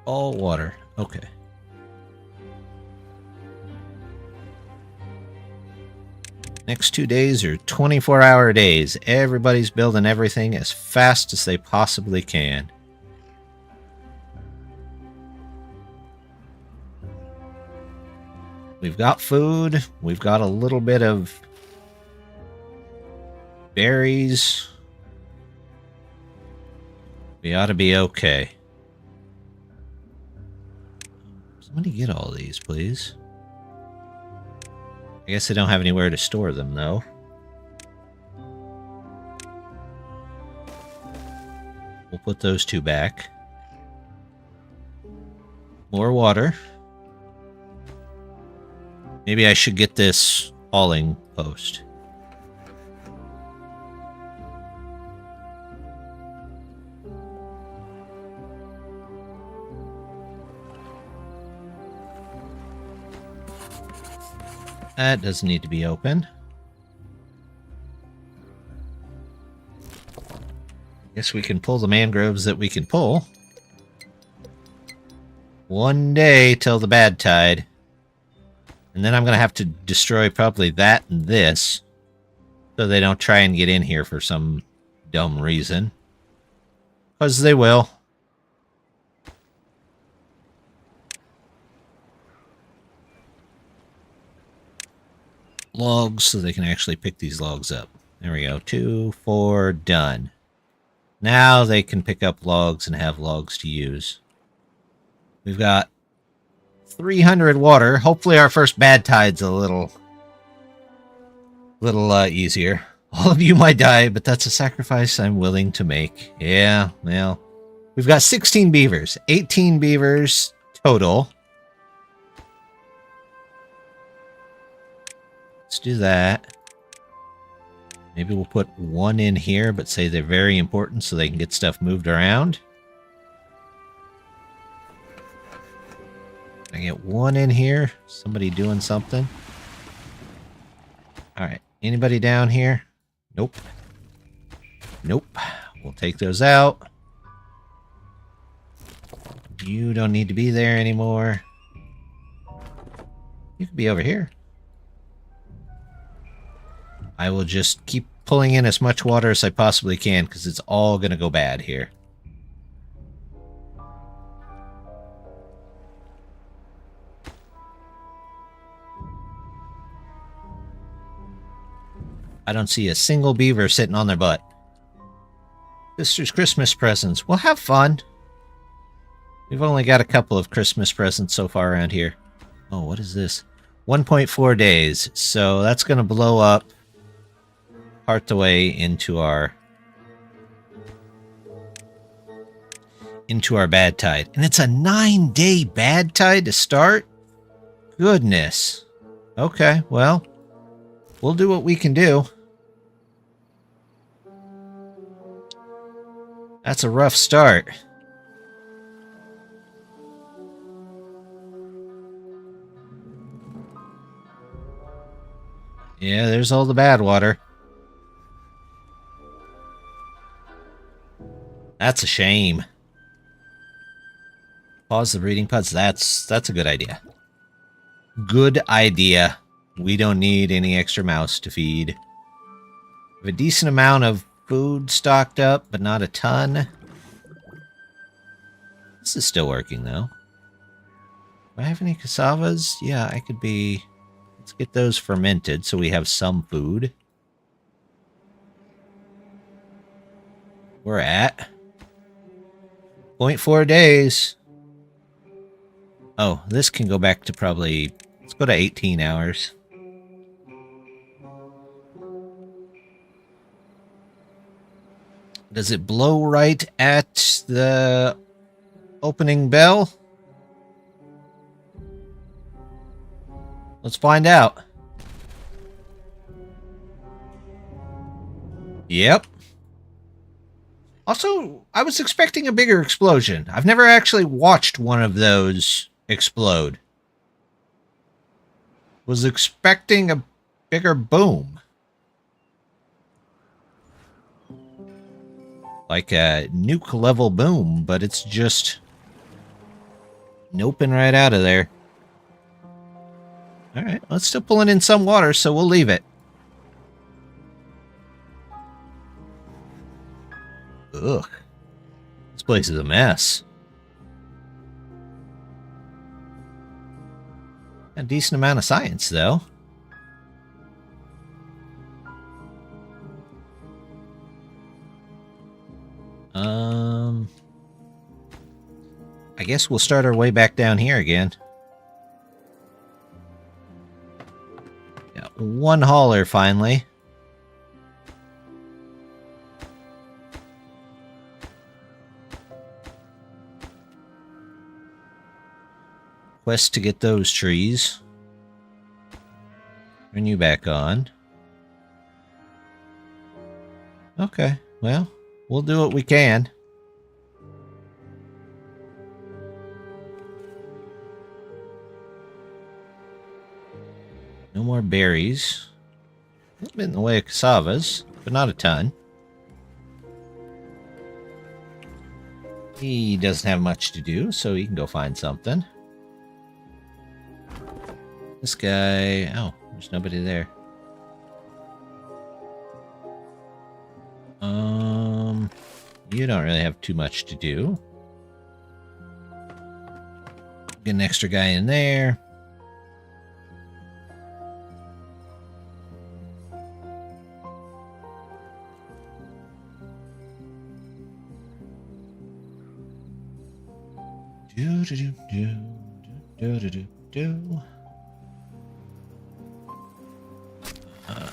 All water. Okay. Next 2 days are 24-hour days. Everybody's building everything as fast as they possibly can. We've got food. We've got a little bit of berries. We ought to be okay. Somebody get all these, please. I guess I don't have anywhere to store them, though. We'll put those two back. More water. Maybe I should get this hauling post. That doesn't need to be open. Guess we can pull the mangroves that we can pull. One day till the bad tide. And then I'm going to have to destroy probably that and this. So they don't try and get in here for some dumb reason. Because they will. Logs so they can actually pick these logs up. There we go. 2, 4, done. Now they can pick up logs and have logs to use. We've got 300 water. Hopefully our first bad tide's a little easier. All of you might die, but that's a sacrifice I'm willing to make. Yeah, well, we've got 16 beavers, 18 beavers total. Let's do that. Maybe we'll put one in here, but say they're very important so they can get stuff moved around. I get one in here. Somebody doing something. Alright. Anybody down here? Nope. Nope. We'll take those out. You don't need to be there anymore. You could be over here. I will just keep pulling in as much water as I possibly can because it's all going to go bad here. I don't see a single beaver sitting on their butt. Sister's Christmas presents. Well, have fun. We've only got a couple of Christmas presents so far around here. Oh, what is this? 1.4 days. So that's going to blow up part the way into our bad tide. And it's a 9-day bad tide to start? Goodness. Okay, well, we'll do what we can do. That's a rough start. Yeah, there's all the bad water. That's a shame. Pause the breeding pods. That's a good idea. Good idea. We don't need any extra mouse to feed. We have a decent amount of food stocked up, but not a ton. This is still working, though. Do I have any cassavas? Yeah, I could be... Let's get those fermented so we have some food. We're at 0.4 days. Oh, this can go back to probably... Let's go to 18 hours. Does it blow right at the opening bell? Let's find out. Yep. Also, I was expecting a bigger explosion. I've never actually watched one of those explode. Was expecting a bigger boom. Like a nuke level boom, but it's just noping right out of there. Alright, well, it's still pulling in some water, so we'll leave it. Ugh. This place is a mess. A decent amount of science, though. I guess we'll start our way back down here again. Got one hauler, finally. Quest to get those trees. Turn you back on. Okay, well, we'll do what we can. No more berries. A little bit in the way of cassavas, but not a ton. He doesn't have much to do, so he can go find something. This guy... Oh, there's nobody there. You don't really have too much to do. Get an extra guy in there.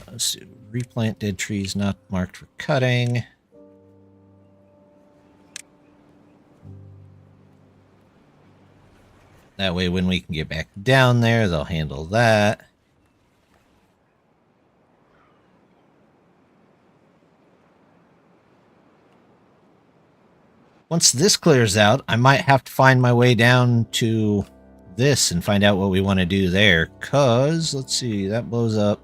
Let's see. Replant dead trees not marked for cutting. That way when we can get back down there, they'll handle that. Once this clears out, I might have to find my way down to this and find out what we want to do there. Cause, let's see, that blows up.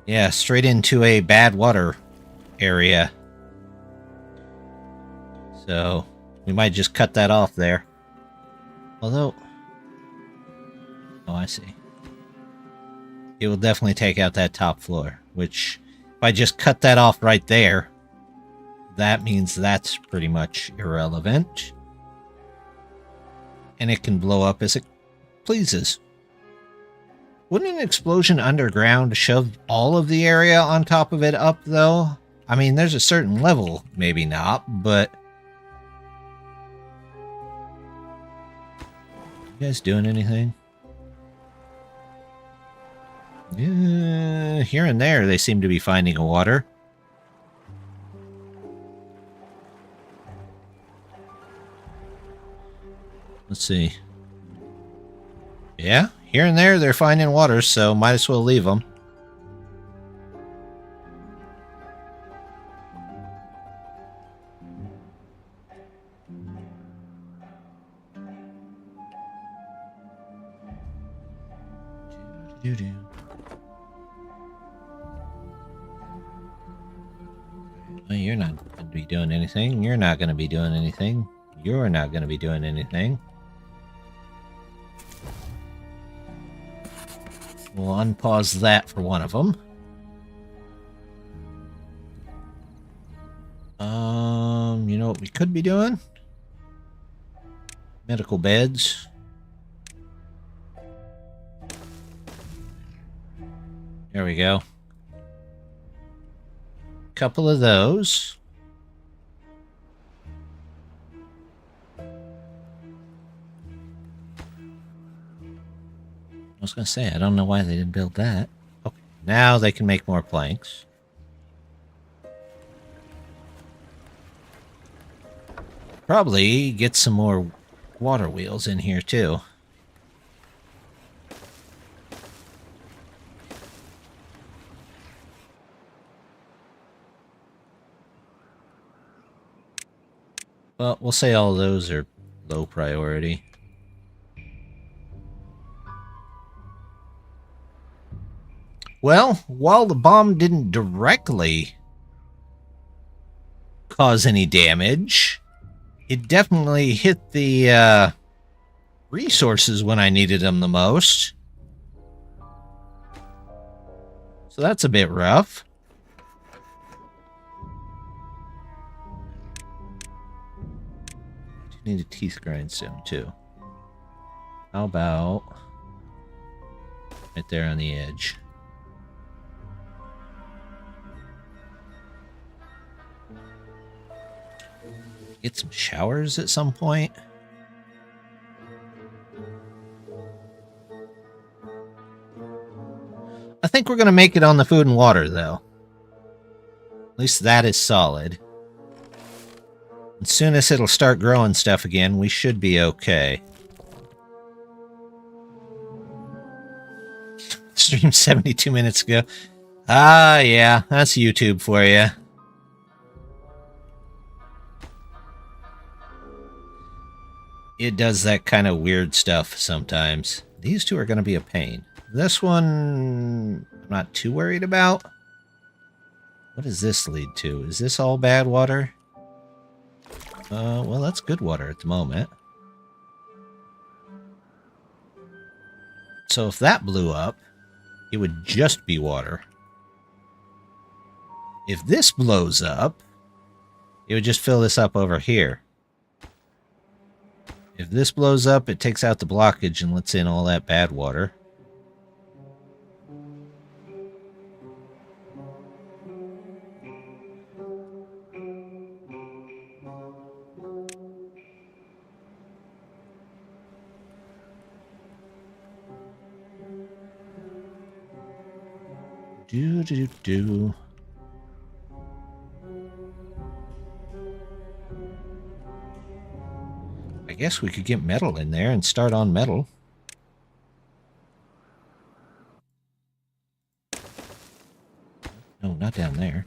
Yeah, straight into a bad water area. So, we might just cut that off there. Although... Oh, I see. It will definitely take out that top floor, which, if I just cut that off right there, that means that's pretty much irrelevant. And it can blow up as it pleases. Wouldn't an explosion underground shove all of the area on top of it up, though? I mean, there's a certain level, maybe not, but... You guys doing anything? Yeah, here and there they seem to be finding a water. Let's see. Yeah, here and there they're finding water, so might as well leave them. Well, you're not going to be doing anything. You're not going to be doing anything. You're not going to be doing anything. We'll unpause that for one of them. You know what we could be doing? Medical beds. There we go. Couple of those. I was going to say, I don't know why they didn't build that. Okay, now they can make more planks. Probably get some more water wheels in here, too. Well, we'll say all those are low priority. Well, while the bomb didn't directly cause any damage, it definitely hit the resources when I needed them the most. So that's a bit rough. I need a teeth grindstone too. How about right there on the edge? Get some showers at some point. I think we're going to make it on the food and water, though. At least that is solid. As soon as it'll start growing stuff again, we should be okay. Streamed 72 minutes ago. Ah, yeah, that's YouTube for you. It does that kind of weird stuff sometimes. These two are going to be a pain. This one, I'm not too worried about. What does this lead to? Is this all bad water? Well, that's good water at the moment. So if that blew up, it would just be water. If this blows up, it would just fill this up over here. If this blows up, it takes out the blockage and lets in all that bad water. Do. I guess we could get metal in there and start on metal. No, not down there.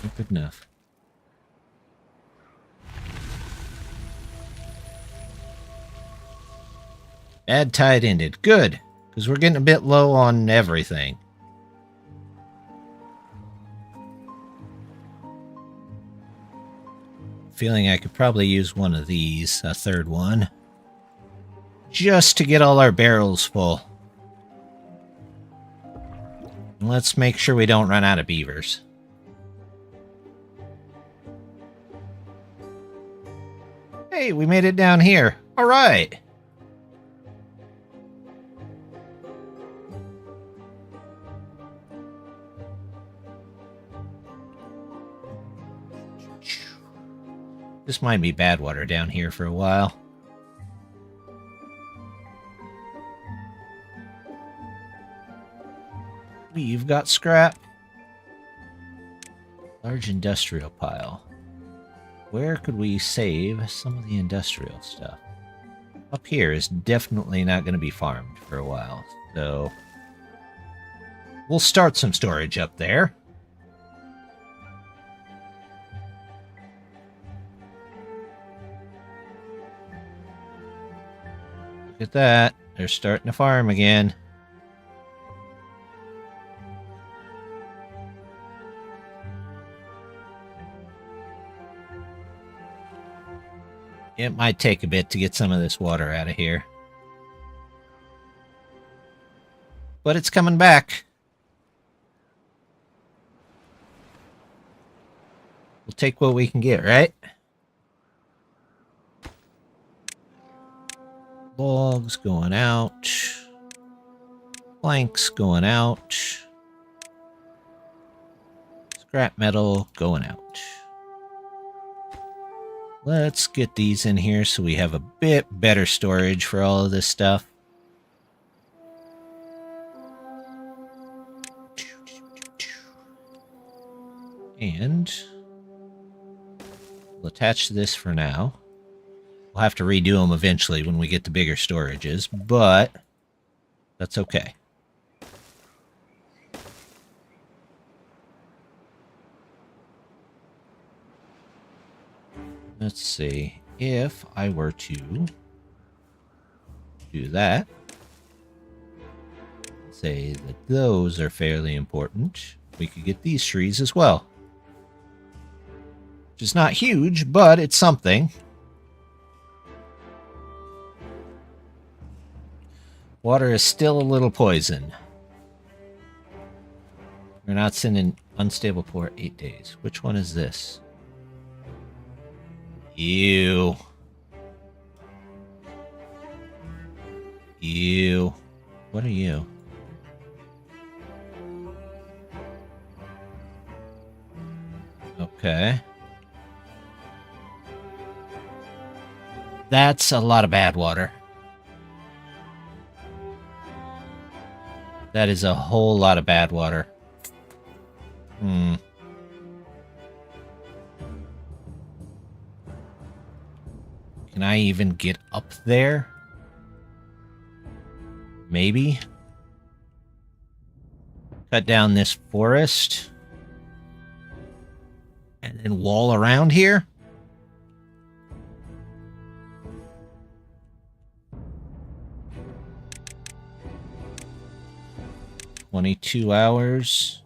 Not good enough. Bad tide ended. Good, because we're getting a bit low on everything. Feeling I could probably use one of these, a third one, just to get all our barrels full. And let's make sure we don't run out of beavers. Hey, we made it down here. All right. This might be bad water down here for a while. We've got scrap. Large industrial pile. Where could we save some of the industrial stuff? Up here is definitely not going to be farmed for a while, so we'll start some storage up there. Look at that. They're starting to farm again. It might take a bit to get some of this water out of here. But it's coming back. We'll take what we can get, right? Logs going out. Planks going out. Scrap metal going out. Let's get these in here so we have a bit better storage for all of this stuff. And we'll attach this for now. We'll have to redo them eventually when we get to bigger storages, but that's okay. Let's see. If I were to do that, say that those are fairly important, we could get these trees as well. Which is not huge, but it's something. Water is still a little poison. We're not sending unstable for 8 days. Which one is this? Ew. Ew. What are you? Okay. That's a lot of bad water. That is a whole lot of bad water. Can I even get up there? Maybe? Cut down this forest. And then wall around here? "22 hours.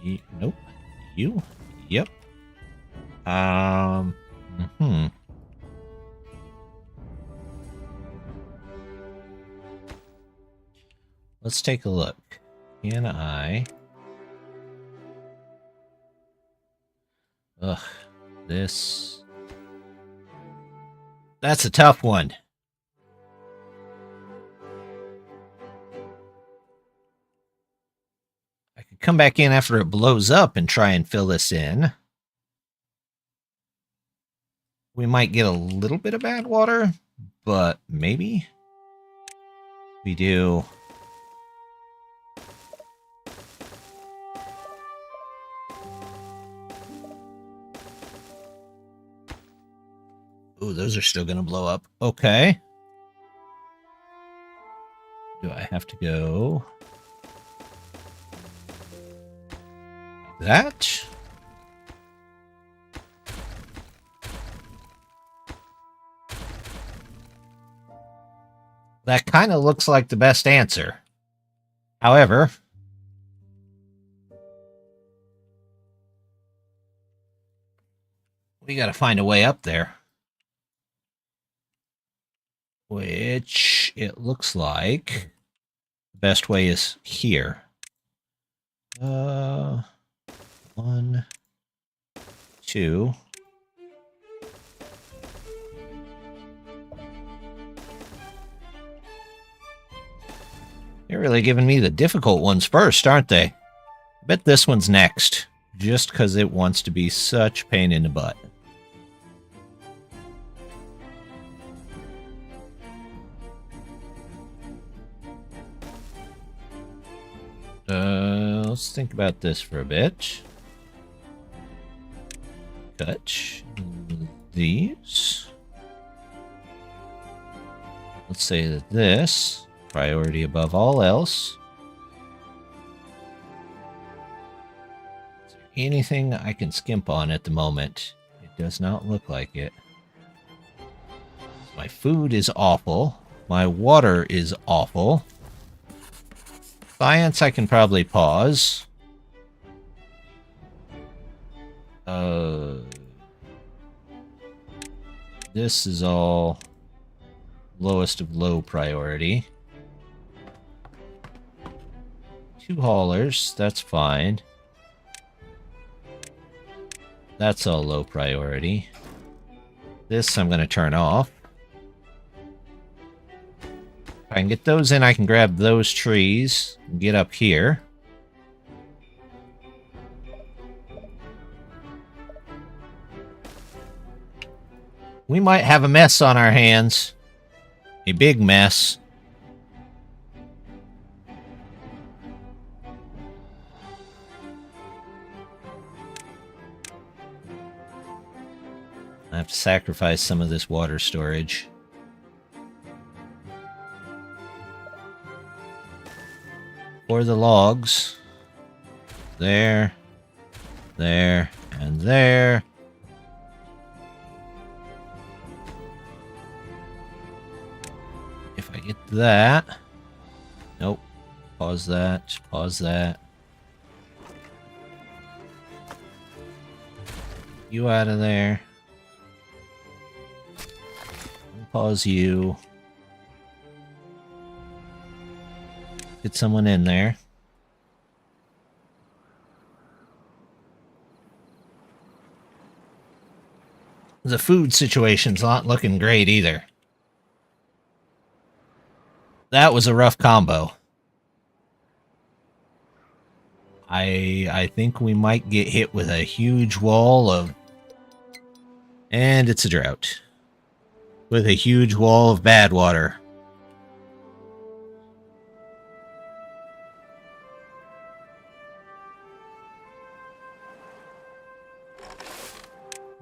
You? Nope. You? Yep. Let's take a look. Can I... Ugh. This... That's a tough one. I could come back in after it blows up and try and fill this in. We might get a little bit of bad water, but maybe we do. Ooh, those are still going to blow up. Okay. Do I have to go... that? That kind of looks like the best answer. However... we got to find a way up there. Which it looks like the best way is here. 1, 2. They're really giving me the difficult ones first, aren't they? I bet this one's next, just because it wants to be such a pain in the butt. Let's think about this for a bit. Cut these. Let's say that this, priority above all else. Is there anything I can skimp on at the moment? It does not look like it. My food is awful. My water is awful. Science I can probably pause. This is all lowest of low priority. 2 haulers, that's fine. That's all low priority. This I'm going to turn off. If I can get those in, I can grab those trees and get up here. We might have a mess on our hands. A big mess. I have to sacrifice some of this water storage. for the logs. There, there, and there. If I get that. Nope. Pause that. Pause that. You out of there. Pause you. Get someone in there. The food situation's not looking great either. That was a rough combo. I think we might get hit with a huge wall of... And it's a drought. With a huge wall of bad water.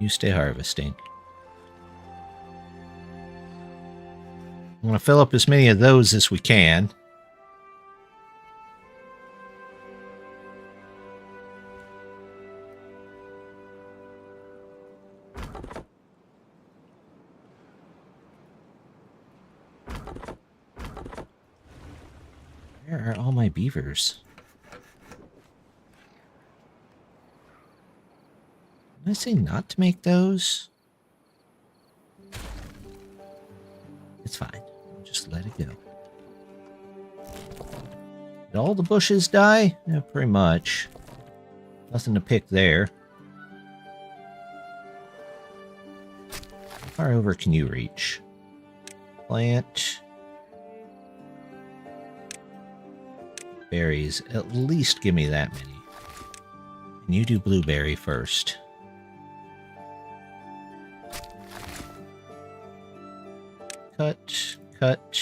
You stay harvesting. I'm going to fill up as many of those as we can. Where are all my beavers? Did I say not to make those? It's fine. Just let it go. Did all the bushes die? Yeah, pretty much. Nothing to pick there. How far over can you reach? Plant. Berries. At least give me that many. And you do blueberry first. Cut, cut.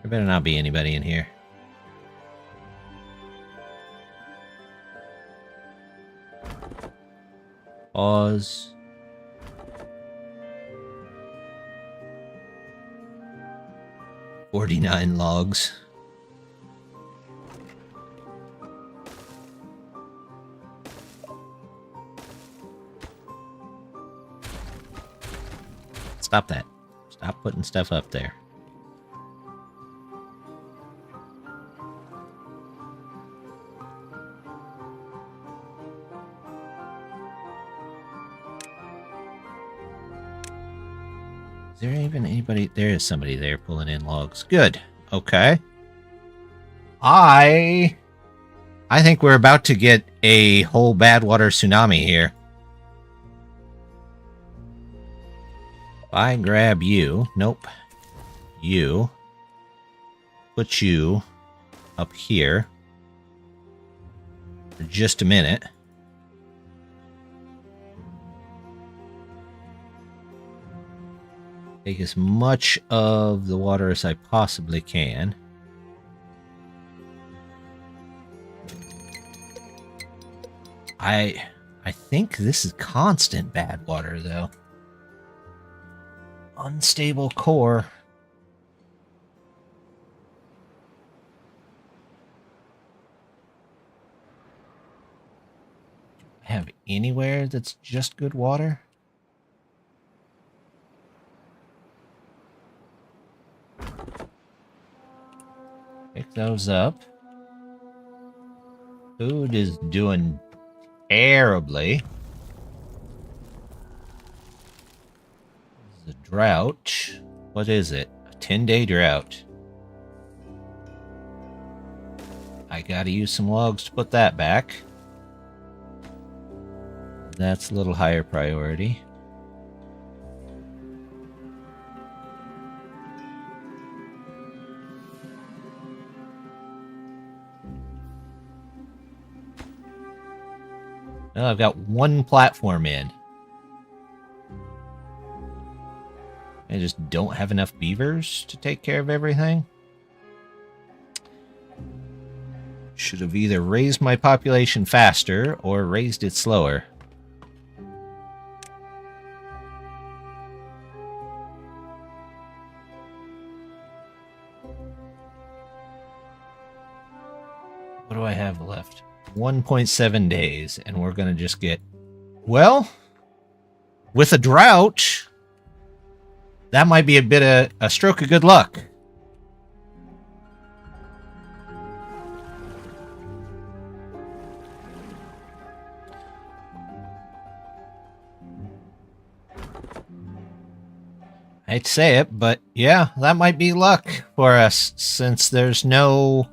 There better not be anybody in here. Pause. $49 logs. Stop that. Stop putting stuff up there. Is there even anybody? There is somebody there pulling in logs. Good. Okay. I think we're about to get a whole bad water tsunami here. If I grab you, nope, you, put you up here for just a minute. Take as much of the water as I possibly can. I think this is constant bad water, though. Unstable core. Do I have anywhere that's just good water? Pick those up. Food is doing terribly. This is a drought. What is it? A 10-day drought. I gotta use some logs to put that back. That's a little higher priority. Well, I've got one platform in. I just don't have enough beavers to take care of everything. Should have either raised my population faster or raised it slower. What do I have left? 1.7 days, and we're gonna just get... Well, with a drought, that might be a bit of a stroke of good luck. I hate to say it, but yeah, that might be luck for us, since there's no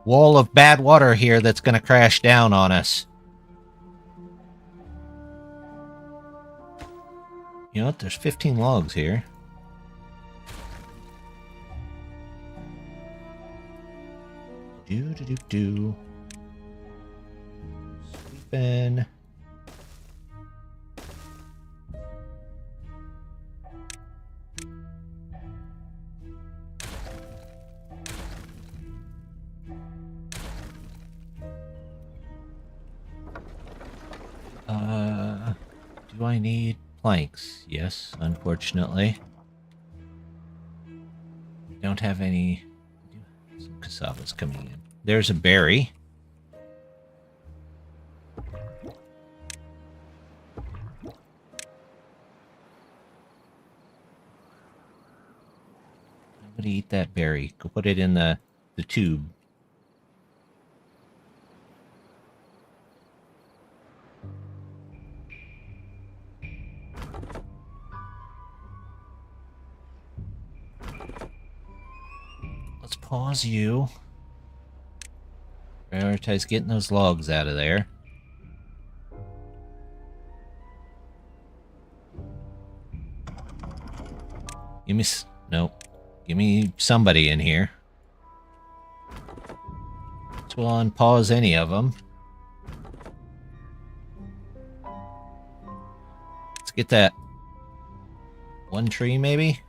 wall of bad water here that's going to crash down on us. You know what? There's 15 logs here. Do. Sweeping. Do I need planks? Yes, unfortunately. Don't have any. Some cassava's coming in. There's a berry. Nobody eat that berry. Go put it in the tube. Let's pause you. Prioritize getting those logs out of there. Give me... Nope. Give me somebody in here. So we'll unpause any of them. Let's get that one tree, maybe?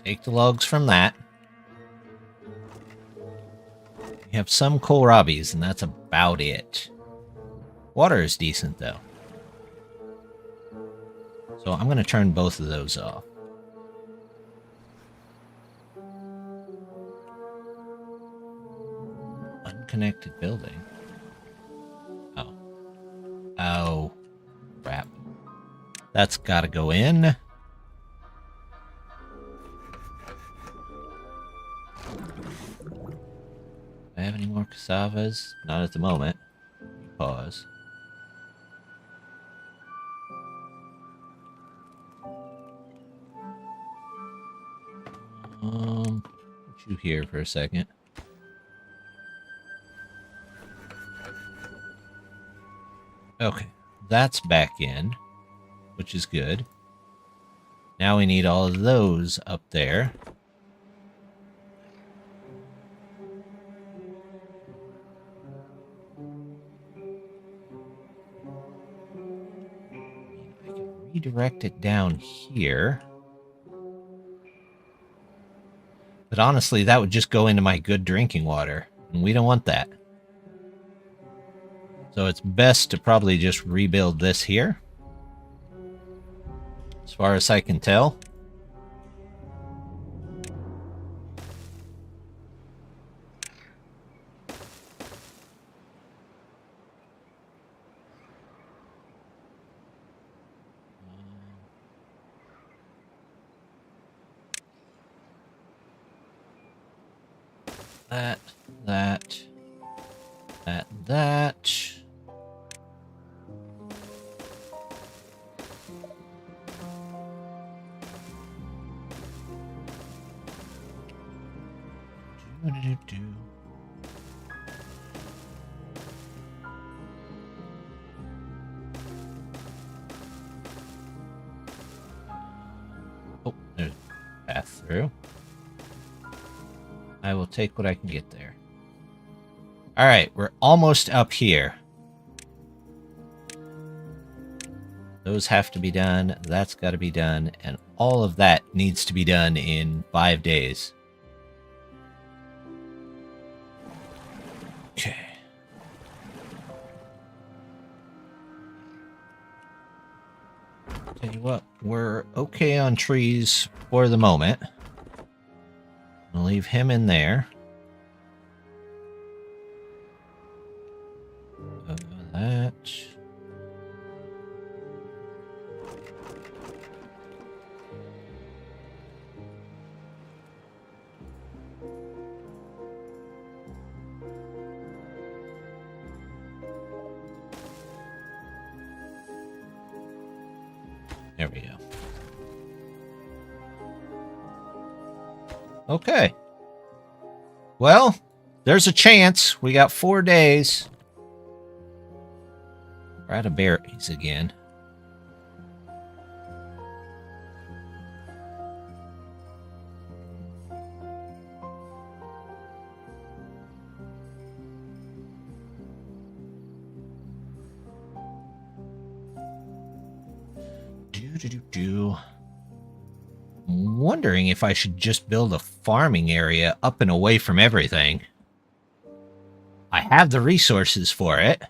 Take the logs from that. You have some kohlrabies, and that's about it. Water is decent, though. So I'm going to turn both of those off. Unconnected building. Oh. Oh. Crap. That's got to go in. Do I have any more cassavas? Not at the moment. Pause. Put you here for a second. Okay, that's back in, which is good. Now we need all of those up there. I can redirect it down here. But honestly, that would just go into my good drinking water, and we don't want that. So it's best to probably just rebuild this here. As far as I can tell. That. Do. Oh, there's a path through. I will take what I can get there. Alright, we're almost up here. Those have to be done, that's got to be done, and all of that needs to be done in 5 days. Okay. Tell you what, we're okay on trees for the moment. I'll leave him in there. That. There we go. Okay. Well, there's a chance. We got 4 days. We're out of berries again. I'm wondering if I should just build a farming area up and away from everything. I have the resources for it.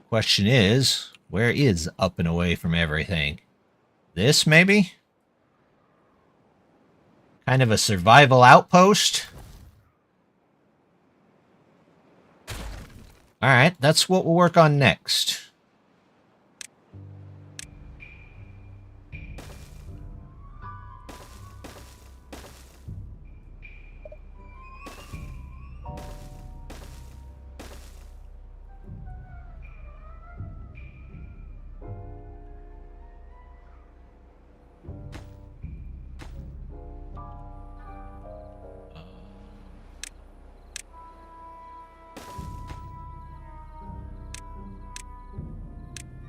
Question is, where is up and away from everything? This, maybe? Kind of a survival outpost? Alright, that's what we'll work on next.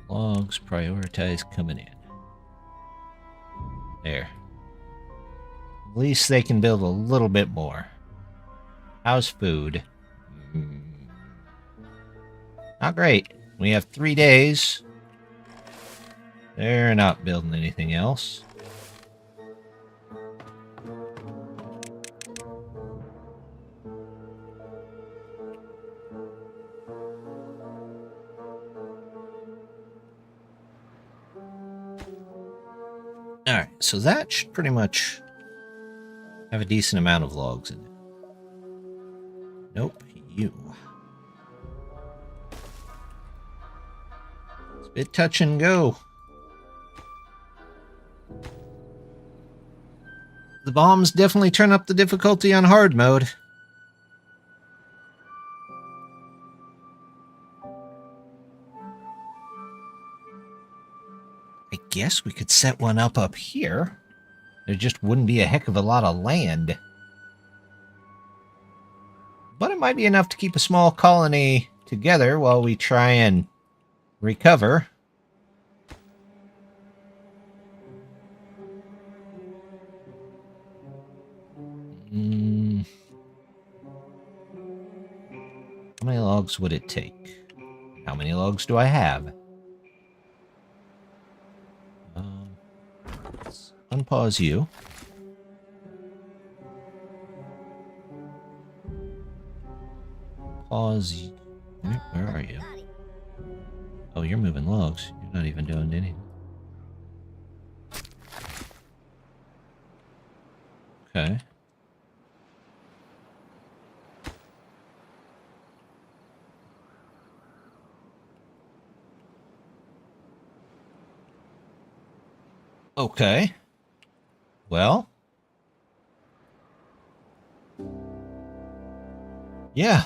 Logs, prioritize coming in. There. At least they can build a little bit more. How's food? Not great. We have 3 days. They're not building anything else. Alright, so that should pretty much have a decent amount of logs in it. Nope, you. It's a bit touch and go. The bombs definitely turn up the difficulty on hard mode. I guess we could set one up here. There just wouldn't be a heck of a lot of land. But it might be enough to keep a small colony together while we try and recover. How many logs would it take? How many logs do I have? Let's unpause you. Pause. Where are you? Oh, you're moving logs. You're not even doing anything. Okay. Okay. Well. Yeah.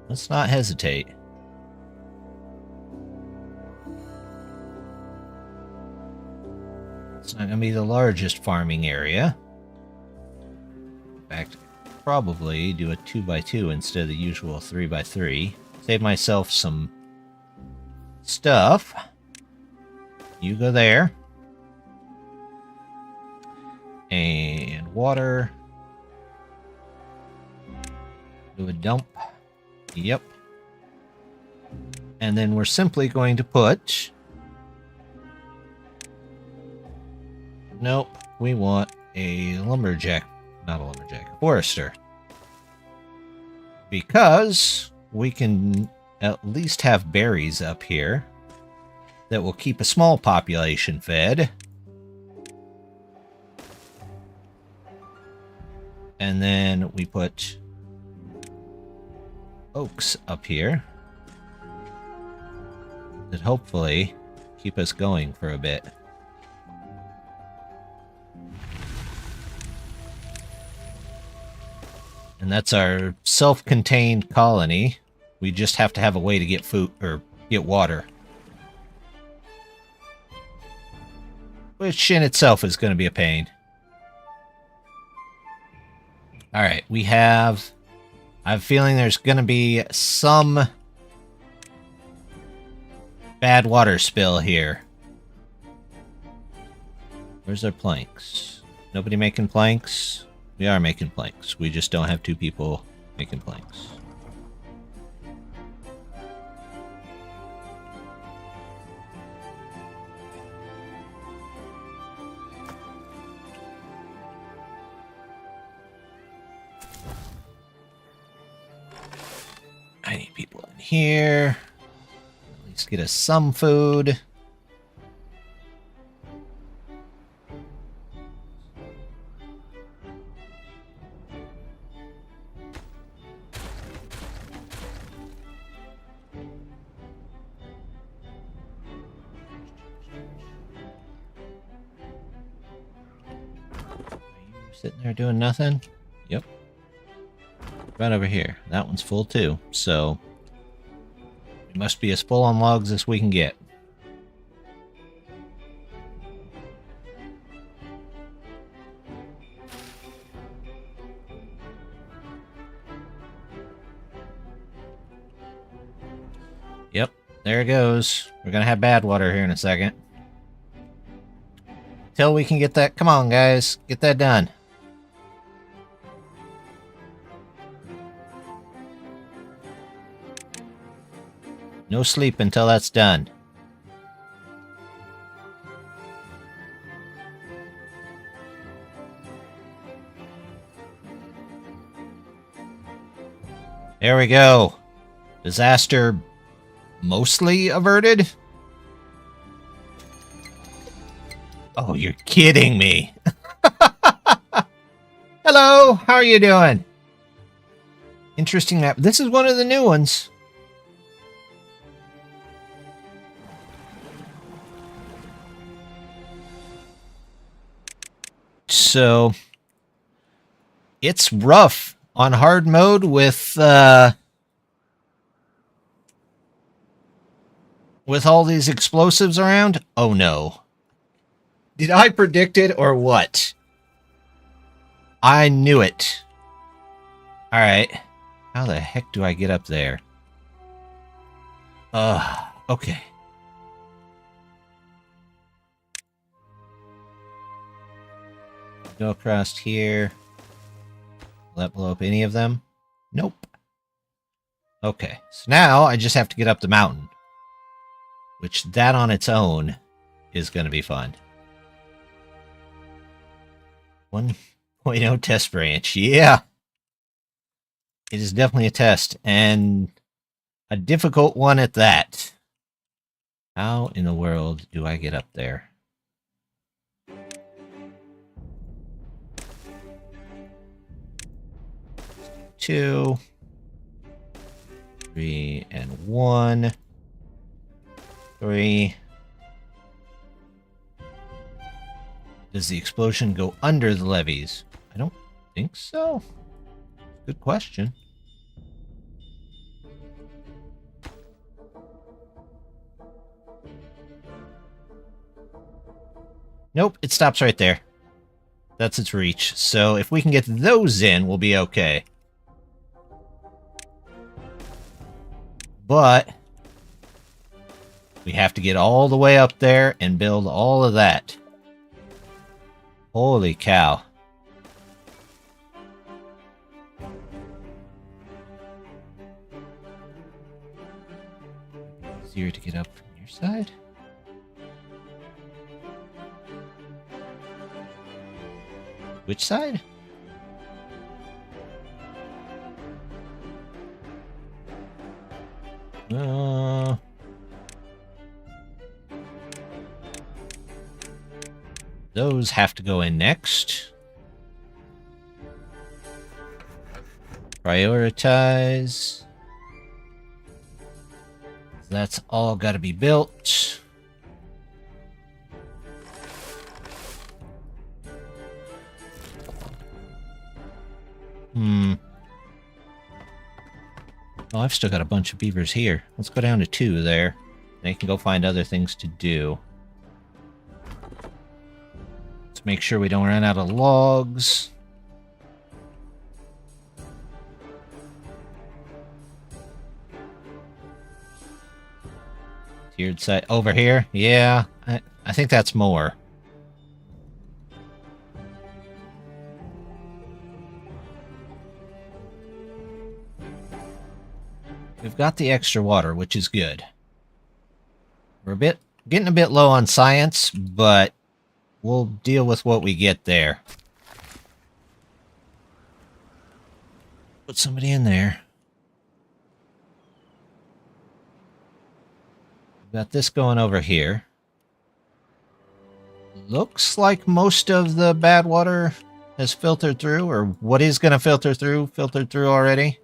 Let's not hesitate. It's not going to be the largest farming area. In fact, probably do a 2x2 instead of the usual 3x3. Save myself some stuff. You go there. And water. Do a dump. Yep. And then we're simply going to put... Nope. We want a lumberjack. Not a lumberjack. A forester. Because we can at least have berries up here that will keep a small population fed. And then we put oaks up here that hopefully keep us going for a bit. And that's our self-contained colony. We just have to have a way to get food or get water. Which in itself is going to be a pain. Alright, we have... I have a feeling there's going to be some bad water spill here. Where's our planks? Nobody making planks? We are making planks. We just don't have two people making planks. I need people in here. At least get us some food. Sitting there doing nothing? Yep. Right over here. That one's full too, so we must be as full on logs as we can get. Yep, there it goes. We're gonna have bad water here in a second. Till we can get that. Come on, guys. Get that done. No sleep until that's done. There we go. Disaster mostly averted? Oh, you're kidding me. Hello, how are you doing? Interesting map. This is one of the new ones. So, it's rough on hard mode with all these explosives around. Oh no. Did I predict it or what? I knew it. Alright. How the heck do I get up there? Okay. Go across here. Will that blow up any of them? Nope. Okay, so now I just have to get up the mountain. Which, that on its own, is going to be fun. 1.0 test branch, yeah! It is definitely a test, and a difficult one at that. How in the world do I get up there? 2, 3, and 1, 3. Does the explosion go under the levees? I don't think so. Good question. Nope, it stops right there. That's its reach. So if we can get those in, we'll be okay. But we have to get all the way up there and build all of that. Holy cow. Easier to get up from your side? Which side? Those have to go in next. Prioritize. That's all got to be built. Oh, I've still got a bunch of beavers here. Let's go down to 2 there. They can go find other things to do. Let's make sure we don't run out of logs. Tiered site over here? Yeah, I think that's more. We've got the extra water, which is good. We're getting a bit low on science, but we'll deal with what we get there. Put somebody in there. We've got this going over here. Looks like most of the bad water has filtered through, or what is going to filtered through already.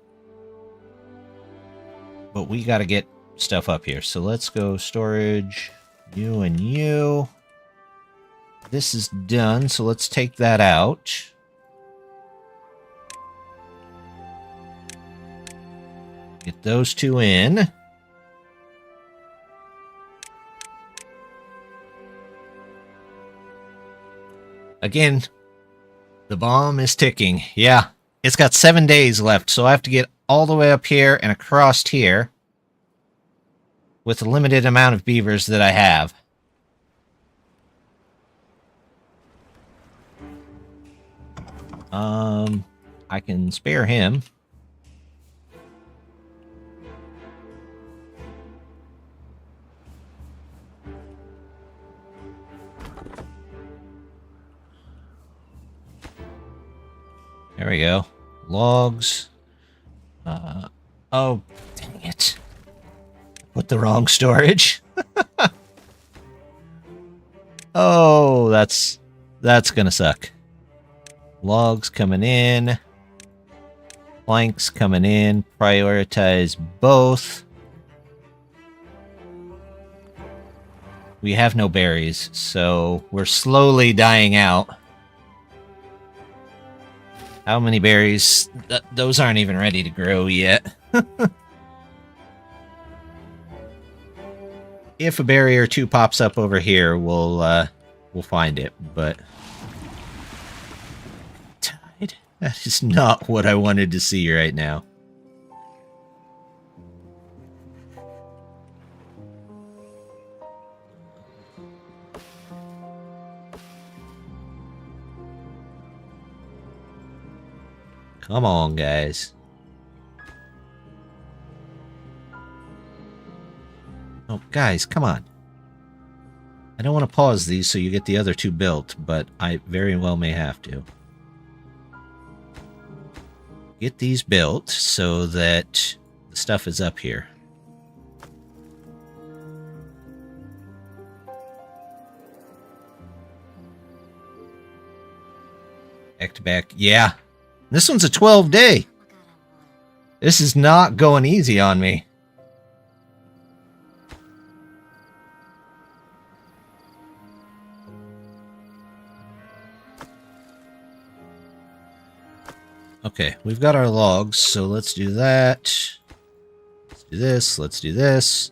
But we got to get stuff up here. So let's go storage, you and you. This is done, so let's take that out. Get those 2 in. Again, the bomb is ticking. Yeah, it's got 7 days left, so I have to get all the way up here and across here with the limited amount of beavers that I have. I can spare him. There we go. Logs. Oh, dang it. Put the wrong storage. Oh, that's gonna suck. Logs coming in. Planks coming in. Prioritize both. We have no berries, so we're slowly dying out. How many berries? Those aren't even ready to grow yet. If a berry or 2 pops up over here, we'll find it, but tide. That is not what I wanted to see right now. Come on, guys. Oh, guys, come on. I don't want to pause these so you get the other 2 built, but I very well may have to. Get these built so that the stuff is up here. Back to back. Yeah. This one's a 12-day. This is not going easy on me. Okay, we've got our logs, so let's do that. Let's do this, let's do this.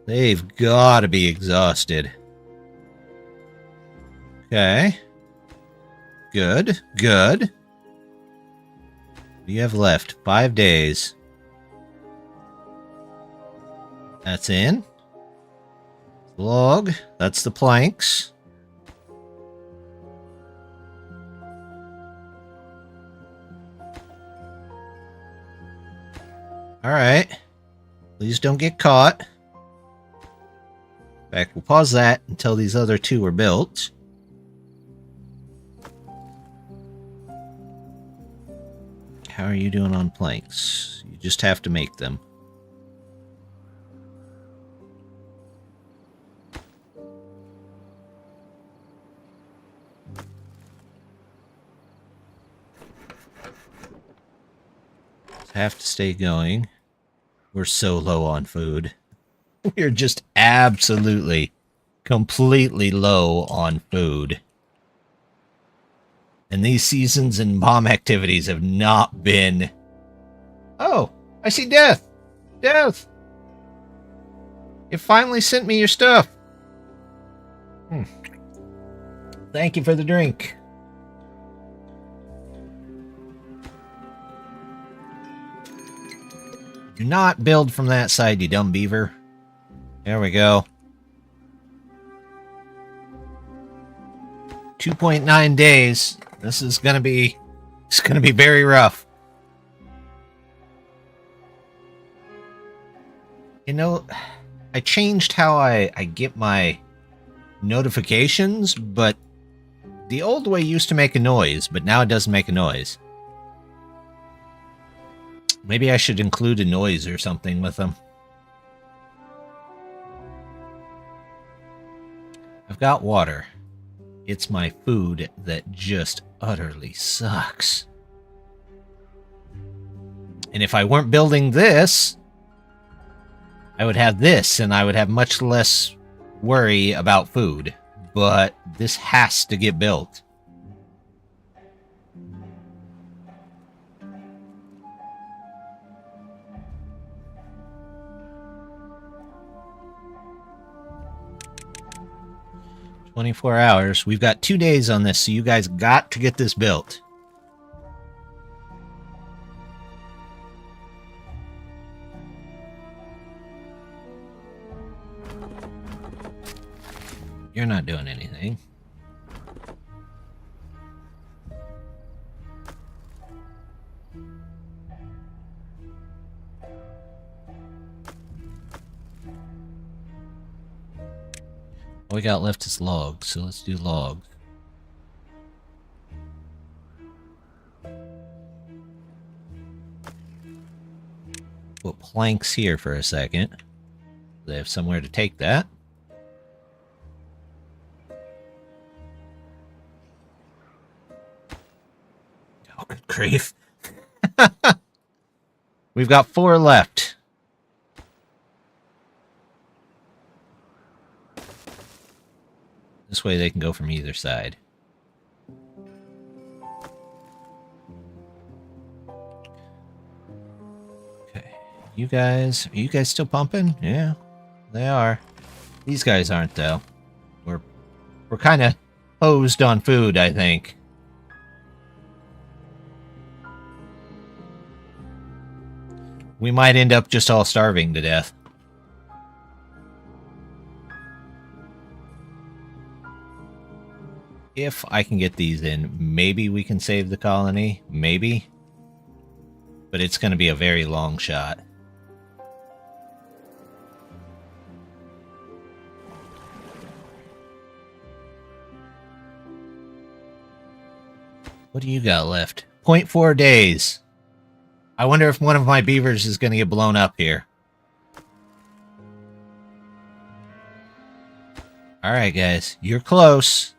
They've got to be exhausted. Okay. Good, good. What do you have left? 5 days. That's in. Log. That's the planks. Alright. Please don't get caught. In fact, we'll pause that until these other 2 are built. How are you doing on planks? You just have to make them. Have to stay going. We're so low on food. We're just absolutely, completely low on food. And these seasons and bomb activities have not been... Oh, I see Death! Death! You finally sent me your stuff. Thank you for the drink. Do not build from that side, you dumb beaver. There we go. 2.9 days. This is gonna be... It's gonna be very rough. You know, I changed how I get my notifications, but the old way used to make a noise, but now it doesn't make a noise. Maybe I should include a noise or something with them. I've got water. It's my food that just utterly sucks. And if I weren't building this, I would have this, and I would have much less worry about food. But this has to get built. "24 hours. We've got 2 days on this, so you guys got to get this built." You're not doing anything. All we got left is logs, so let's do logs. Put planks here for a second. They have somewhere to take that. Oh, good grief. We've got 4 left. This way they can go from either side. Okay. Are you guys still pumping? Yeah, they are. These guys aren't, though. We're kind of hosed on food, I think. We might end up just all starving to death. If I can get these in, maybe we can save the colony. Maybe. But it's going to be a very long shot. What do you got left? 0.4 days. I wonder if one of my beavers is going to get blown up here. Alright, guys. You're close.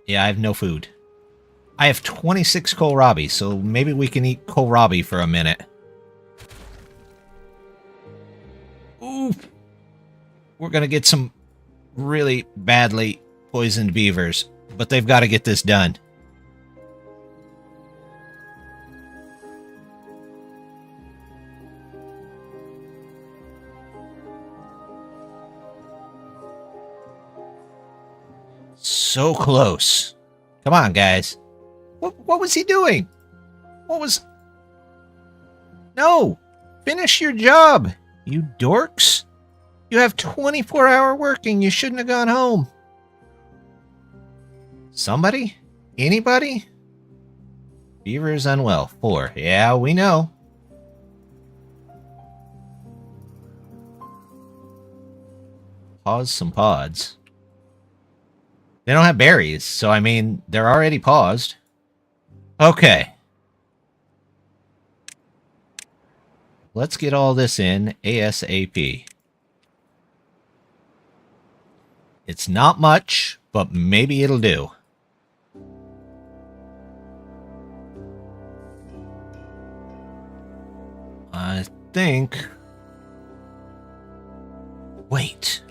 Yeah, I have no food. I have 26 kohlrabi, so maybe we can eat kohlrabi for a minute. Ooh. We're going to get some really badly poisoned beavers, but they've got to get this done. So close. Come on, guys. What was he doing? What was... No! Finish your job, you dorks. You have 24-hour working. You shouldn't have gone home. Somebody? Anybody? Beaver is unwell. 4. Yeah, we know. Pause some pods. They don't have berries, so I mean, they're already paused. Okay. Let's get all this in ASAP. It's not much, but maybe it'll do. I think... Wait.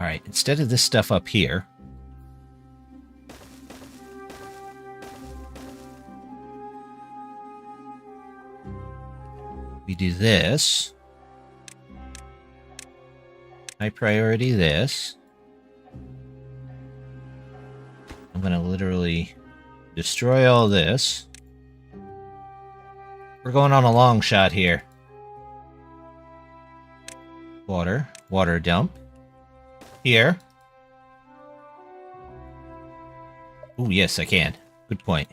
Alright, instead of this stuff up here... we do this. High priority this. I'm going to literally destroy all this. We're going on a long shot here. Water. Water dump. Here. Oh, yes, I can. Good point.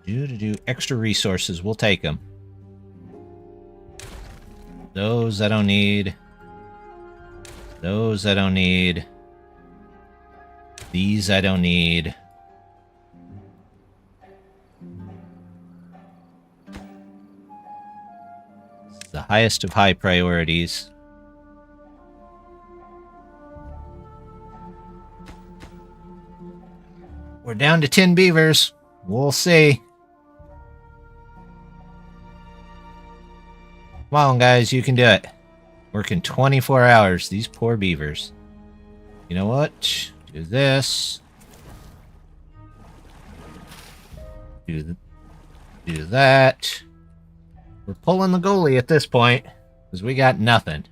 Do extra resources. We'll take them. Those I don't need. Those I don't need. These I don't need. It's the highest of high priorities. We're down to 10 beavers. We'll see. Come on, guys, you can do it. Working 24 hours, these poor beavers. You know what? Do this. Do that. We're pulling the goalie at this point, because we got nothing.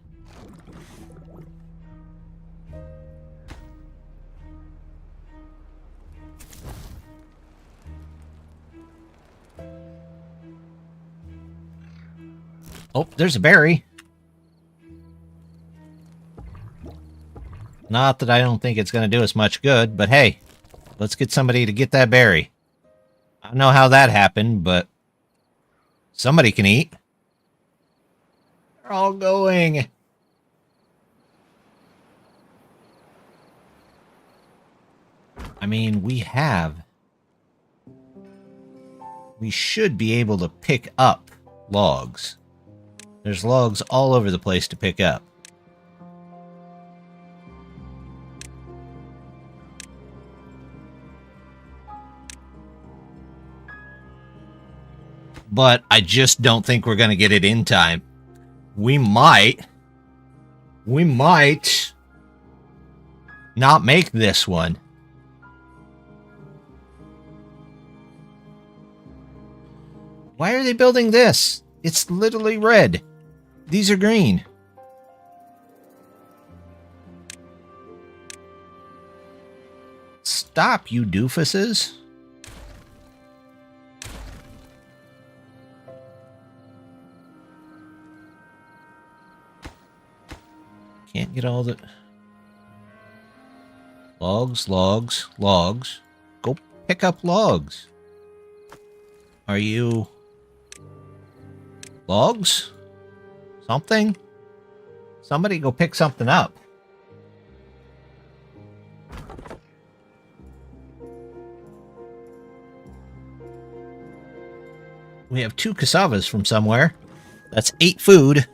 Oh, there's a berry. Not that I don't think it's going to do us much good, but hey, let's get somebody to get that berry. I don't know how that happened, but somebody can eat. They're all going. I mean, we should be able to pick up logs. There's logs all over the place to pick up. But I just don't think we're going to get it in time. We might not make this one. Why are they building this? It's literally red. These are green. Stop, you doofuses. Can't get all the... Logs. Go pick up logs. Are you... Logs? Something? Somebody go pick something up. We have 2 cassavas from somewhere. That's 8 food.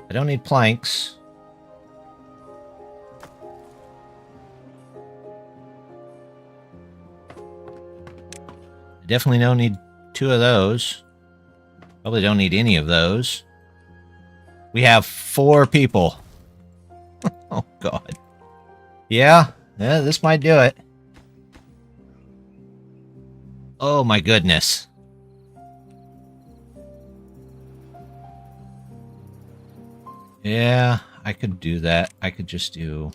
I don't need planks. I definitely don't need 2 of those. Probably don't need any of those. We have 4 people. Oh, God. Yeah, this might do it. Oh, my goodness. Yeah, I could do that. I could just do...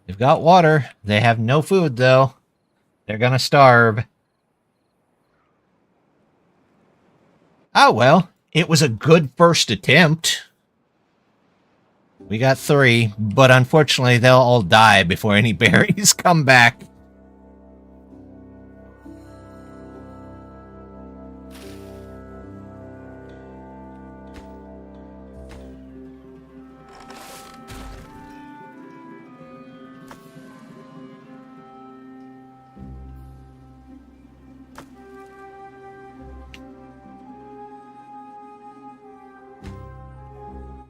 They've got water. They have no food, though. They're gonna starve. Oh, well. It was a good first attempt. We got 3, but unfortunately they'll all die before any berries come back.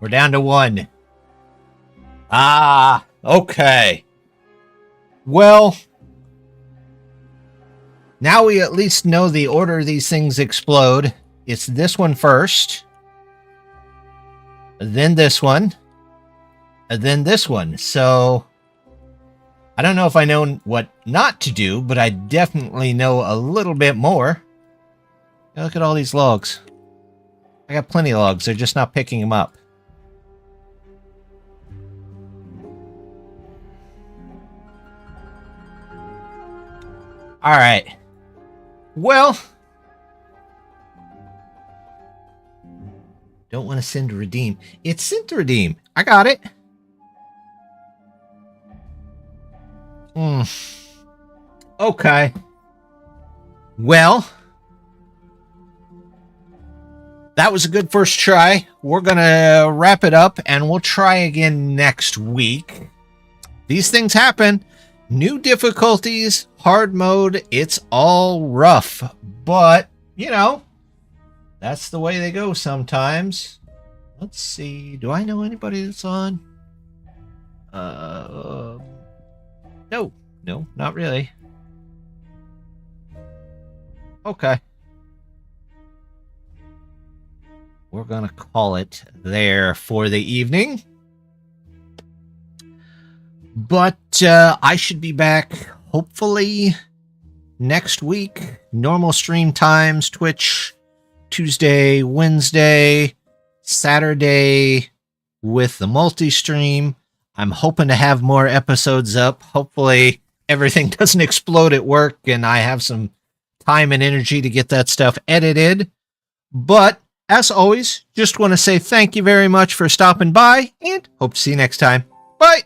We're down to 1. Ah, okay. Well, now we at least know the order these things explode. It's this one first, then this one, and then this one. So, I don't know if I know what not to do, but I definitely know a little bit more. Look at all these logs. I got plenty of logs. They're just not picking them up. Alright. Well. Don't want to send to redeem. It's sent to redeem. I got it. Okay. Well. That was a good first try. We're going to wrap it up and we'll try again next week. These things happen. New difficulties, hard mode, it's all rough. But, you know, that's the way they go sometimes. Let's see. Do I know anybody that's on? No, not really. Okay. We're going to call it there for the evening. But I should be back, hopefully, next week. Normal stream times, Twitch, Tuesday, Wednesday, Saturday with the multi-stream. I'm hoping to have more episodes up. Hopefully, everything doesn't explode at work and I have some time and energy to get that stuff edited. But, as always, just want to say thank you very much for stopping by and hope to see you next time. Bye!